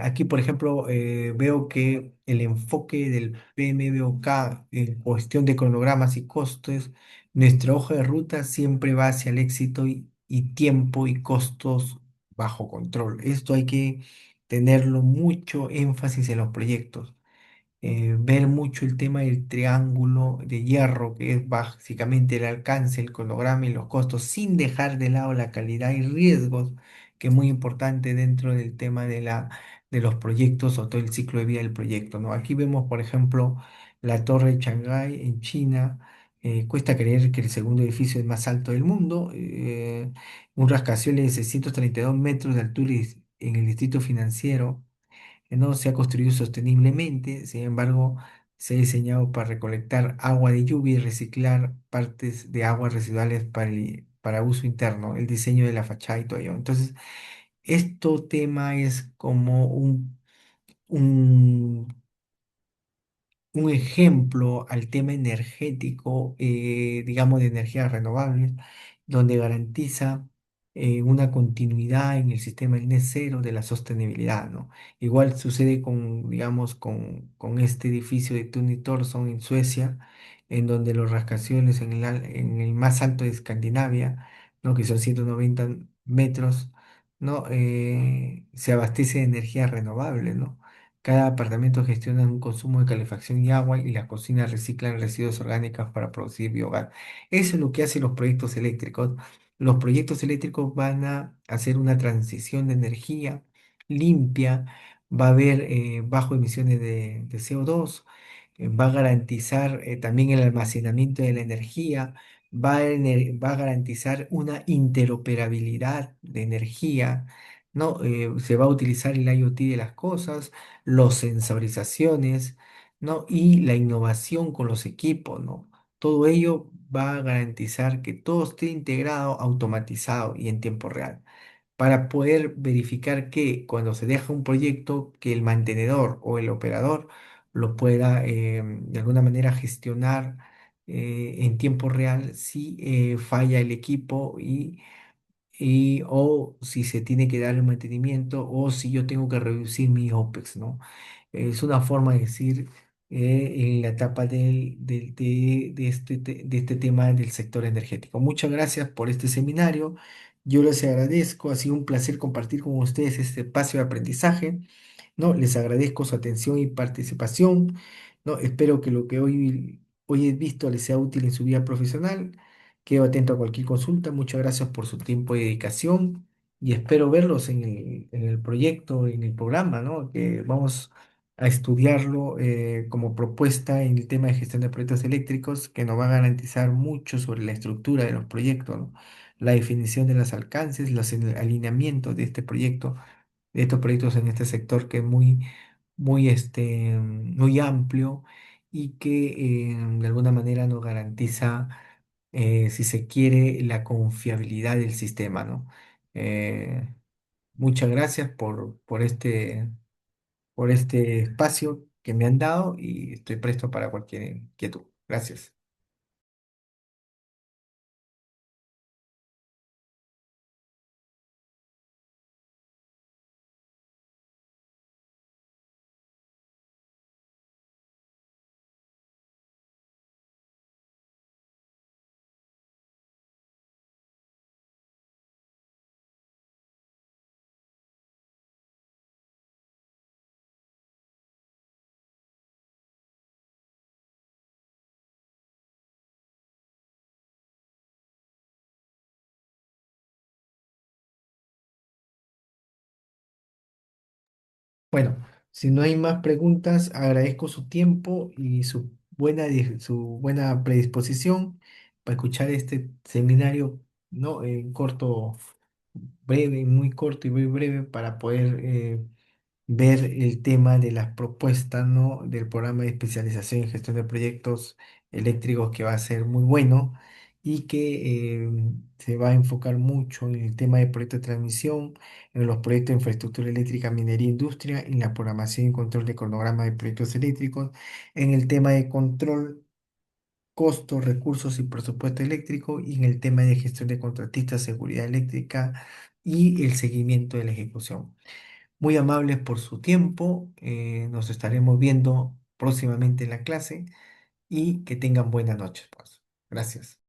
aquí, por ejemplo, veo que el enfoque del PMBOK en cuestión de cronogramas y costes, nuestra hoja de ruta siempre va hacia el éxito y tiempo y costos bajo control. Esto hay que tenerlo mucho énfasis en los proyectos, ver mucho el tema del triángulo de hierro, que es básicamente el alcance, el cronograma y los costos, sin dejar de lado la calidad y riesgos, que es muy importante dentro del tema de los proyectos o todo el ciclo de vida del proyecto, ¿no? Aquí vemos, por ejemplo, la Torre de Shanghái en China. Cuesta creer que el segundo edificio es más alto del mundo, un rascacielos de 632 metros de altura en el distrito financiero no se ha construido sosteniblemente, sin embargo, se ha diseñado para recolectar agua de lluvia y reciclar partes de aguas residuales para uso interno, el diseño de la fachada y todo ello. Entonces, esto tema es como un un ejemplo al tema energético, digamos, de energías renovables, donde garantiza una continuidad en el sistema del net cero de la sostenibilidad, ¿no? Igual sucede con, digamos, con este edificio de Tuni Torson en Suecia, en donde los rascacielos en el más alto de Escandinavia, ¿no? Que son 190 metros, ¿no? Se abastece de energías renovables, ¿no? Cada apartamento gestiona un consumo de calefacción y agua y las cocinas reciclan residuos orgánicos para producir biogás. Eso es lo que hacen los proyectos eléctricos. Los proyectos eléctricos van a hacer una transición de energía limpia, va a haber bajo emisiones de CO2, va a garantizar también el almacenamiento de la energía, va a garantizar una interoperabilidad de energía, ¿no? Se va a utilizar el IoT de las cosas, los sensorizaciones, ¿no? Y la innovación con los equipos, ¿no? Todo ello va a garantizar que todo esté integrado, automatizado y en tiempo real, para poder verificar que cuando se deja un proyecto, que el mantenedor o el operador lo pueda de alguna manera gestionar en tiempo real si falla el equipo o si se tiene que dar el mantenimiento o si yo tengo que reducir mi OPEX, ¿no? Es una forma de decir en la etapa de este tema del sector energético. Muchas gracias por este seminario. Yo les agradezco. Ha sido un placer compartir con ustedes este espacio de aprendizaje. ¿No? Les agradezco su atención y participación, ¿no? Espero que lo que hoy he visto les sea útil en su vida profesional. Quedo atento a cualquier consulta. Muchas gracias por su tiempo y dedicación y espero verlos en el proyecto, en el programa, ¿no? Que vamos a estudiarlo como propuesta en el tema de gestión de proyectos eléctricos, que nos va a garantizar mucho sobre la estructura de los proyectos, ¿no? La definición de los alcances, los alineamientos de este proyecto, de estos proyectos en este sector que es muy amplio y que de alguna manera nos garantiza, si se quiere, la confiabilidad del sistema, ¿no? Eh, Muchas gracias por este espacio que me han dado y estoy presto para cualquier inquietud. Gracias. Bueno, si no hay más preguntas, agradezco su tiempo y su buena predisposición para escuchar este seminario, ¿no? En corto, breve, muy corto y muy breve para poder ver el tema de las propuestas, ¿no? Del programa de especialización en gestión de proyectos eléctricos que va a ser muy bueno y que se va a enfocar mucho en el tema de proyectos de transmisión, en los proyectos de infraestructura eléctrica, minería e industria, en la programación y control de cronograma de proyectos eléctricos, en el tema de control, costos, recursos y presupuesto eléctrico y en el tema de gestión de contratistas, seguridad eléctrica y el seguimiento de la ejecución. Muy amables por su tiempo. Nos estaremos viendo próximamente en la clase y que tengan buenas noches, pues. Gracias.